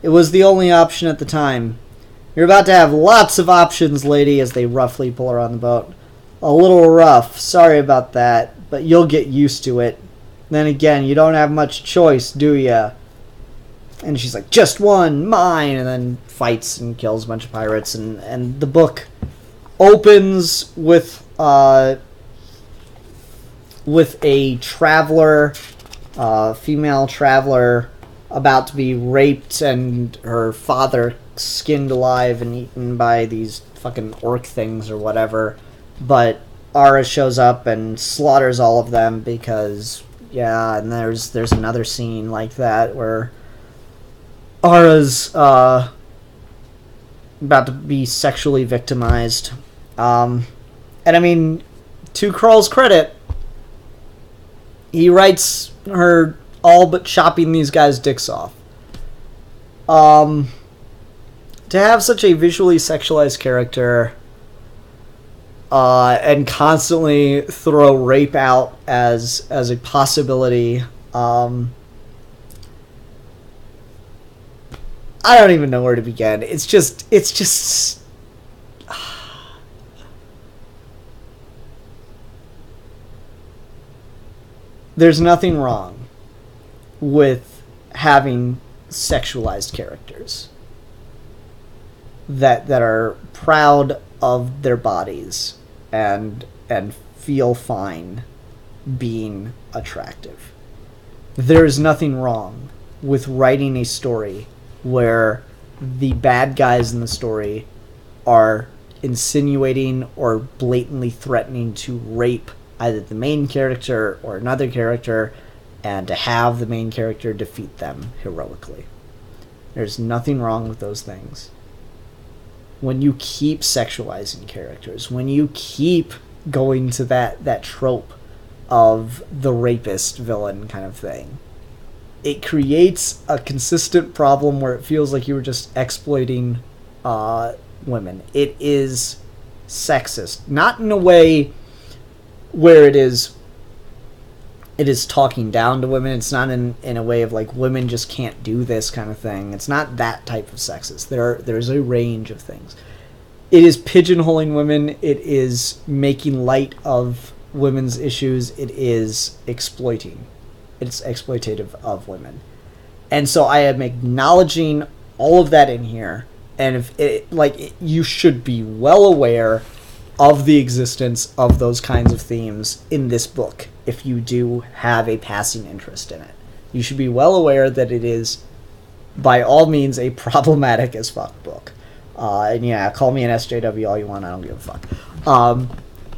It was the only option at the time. You're about to have lots of options, lady, as they roughly pull her on the boat. A little rough, sorry about that, but you'll get used to it. Then again, you don't have much choice, do ya? And she's like, just one, mine, and then fights and kills a bunch of pirates, and the book opens with a traveler, female traveler, about to be raped and her father skinned alive and eaten by these fucking orc things or whatever. But Ara shows up and slaughters all of them because, yeah, and there's another scene like that where Ara's about to be sexually victimized. And I mean, to Krul's credit, he writes her all but chopping these guys' dicks off. To have such a visually sexualized character and constantly throw rape out as a possibility, I don't even know where to begin. It's just there's nothing wrong with having sexualized characters that are proud of their bodies and feel fine being attractive. There's nothing wrong with writing a story where the bad guys in the story are insinuating or blatantly threatening to rape either the main character or another character, and to have the main character defeat them heroically. There's nothing wrong with those things. When you keep sexualizing characters, when you keep going to that trope of the rapist villain kind of thing, it creates a consistent problem where it feels like you were just exploiting women. It is sexist. Not in a way where it is talking down to women. It's not in a way of like women just can't do this kind of thing. It's not that type of sexist. There's a range of things. It is pigeonholing women. It is making light of women's issues. It is exploiting. It's exploitative of women. And so I am acknowledging all of that in here. And if you should be well aware of the existence of those kinds of themes in this book if you do have a passing interest in it. You should be well aware that it is by all means a problematic as fuck book. And yeah, call me an SJW all you want, I don't give a fuck.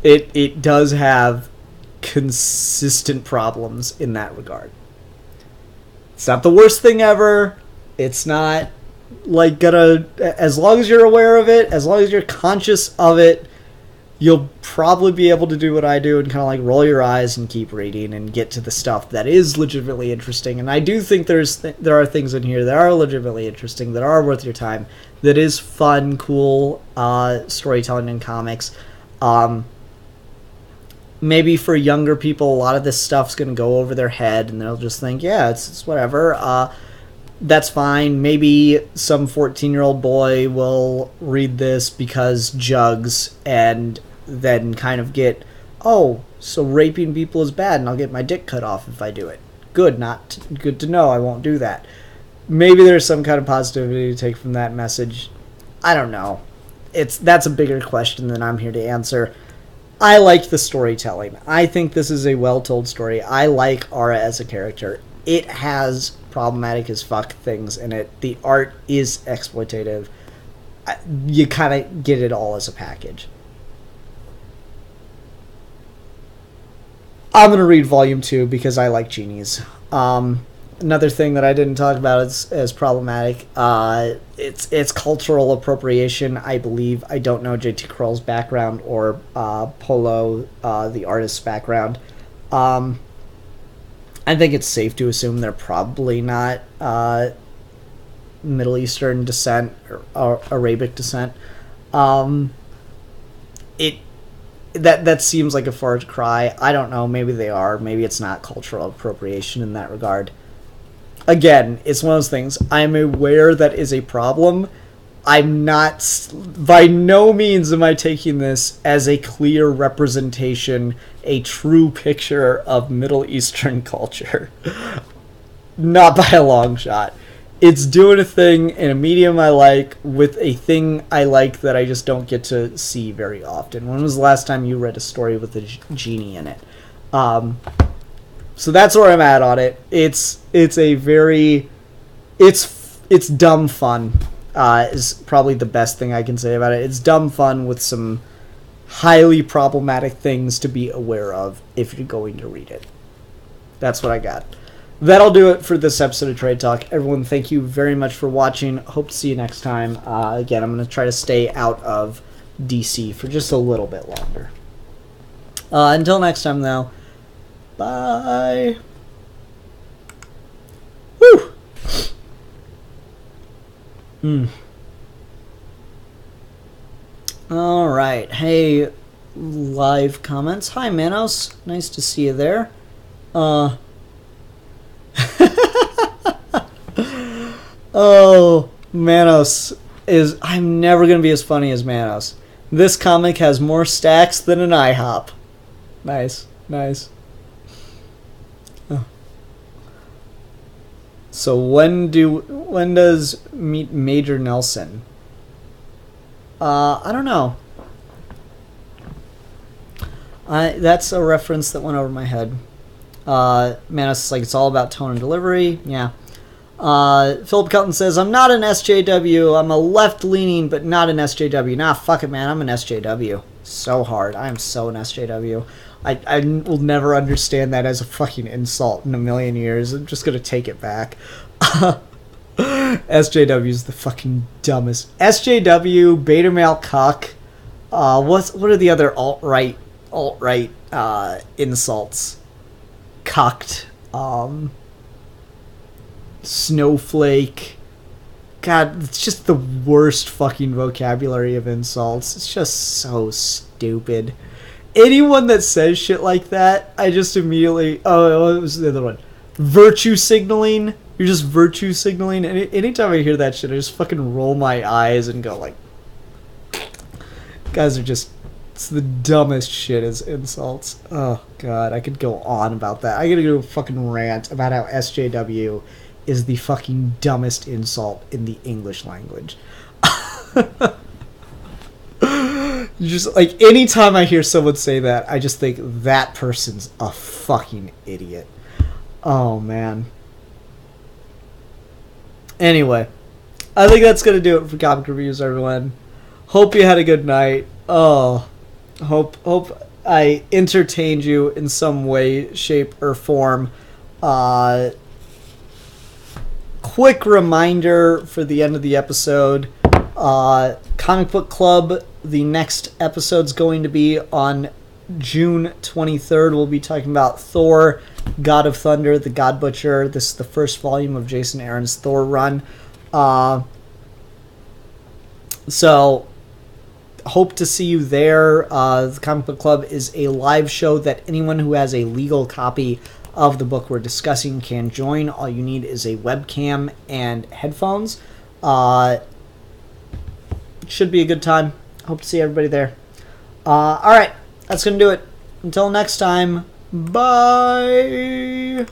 It does have consistent problems in that regard. It's not the worst thing ever. It's not like gonna, as long as you're aware of it, as long as you're conscious of it, you'll probably be able to do what I do and kind of like roll your eyes and keep reading and get to the stuff that is legitimately interesting. And I do think there are things in here that are legitimately interesting, that are worth your time, that is fun, cool storytelling in comics. Maybe for younger people, a lot of this stuff's going to go over their head and they'll just think, yeah, it's whatever. That's fine. Maybe some 14-year-old boy will read this because jugs and then kind of get, oh, so raping people is bad and I'll get my dick cut off if I do it. Good, not good to know. I won't do that. Maybe there's some kind of positivity to take from that message. I don't know. That's a bigger question than I'm here to answer. I like the storytelling. I think this is a well-told story. I like Aura as a character. It has problematic as fuck things in it. The art is exploitative. You kind of get it all as a package. I'm going to read Volume 2 because I like genies. Another thing that I didn't talk about as problematic, it's cultural appropriation, I believe. I don't know J.T. Krul's background or Paolo, the artist's background. I think it's safe to assume they're probably not Middle Eastern descent or Arabic descent. That seems like a far cry. I don't know. Maybe they are. Maybe it's not cultural appropriation in that regard. Again, it's one of those things. I'm aware that is a problem. I'm not... By no means am I taking this as a clear representation, a true picture of Middle Eastern culture. Not by a long shot. It's doing a thing in a medium I like with a thing I like that I just don't get to see very often. When was the last time you read a story with a genie in it? So that's where I'm at on it. It's dumb fun. Is probably the best thing I can say about it. It's dumb fun with some highly problematic things to be aware of if you're going to read it. That's what I got. That'll do it for this episode of Trade Talk. Everyone, thank you very much for watching. Hope to see you next time. Again, I'm going to try to stay out of DC for just a little bit longer. Until next time, though. Bye. Woo! Alright. Hey, live comments. Hi, Manos. Nice to see you there. Oh, Manos is... I'm never going to be as funny as Manos. This comic has more stacks than an IHOP. Nice. Nice. Oh. So when does meet Major Nelson? I don't know. That's a reference that went over my head. Manos is like, it's all about tone and delivery. Yeah. Philip Kelton says, I'm not an SJW. I'm a left-leaning, but not an SJW. Nah, fuck it, man. I'm an SJW. So hard. I am so an SJW. I will never understand that as a fucking insult in a million years. I'm just gonna take it back. SJW is the fucking dumbest. SJW, beta male cuck. What are the other alt-right insults? Cucked. Snowflake. God, it's just the worst fucking vocabulary of insults. It's just so stupid. Anyone that says shit like that, I just immediately... Oh, what was the other one? Virtue signaling. You're just virtue signaling. Anytime I hear that shit, I just fucking roll my eyes and go like... Guys are just... It's the dumbest shit as insults. Oh, God. I could go on about that. I gotta go fucking rant about how SJW is the fucking dumbest insult in the English language. Just, like, anytime I hear someone say that, I just think that person's a fucking idiot. Oh, man. Anyway, I think that's going to do it for comic reviews, everyone. Hope you had a good night. Oh, hope I entertained you in some way, shape, or form. Quick reminder for the end of the episode. Comic Book Club, the next episode's going to be on June 23rd. We'll be talking about Thor, God of Thunder, the God Butcher. This is the first volume of Jason Aaron's Thor run. So, hope to see you there. The Comic Book Club is a live show that anyone who has a legal copy of the book we're discussing can join. All you need is a webcam and headphones. Should be a good time. Hope to see everybody there. Alright, that's going to do it. Until next time, bye!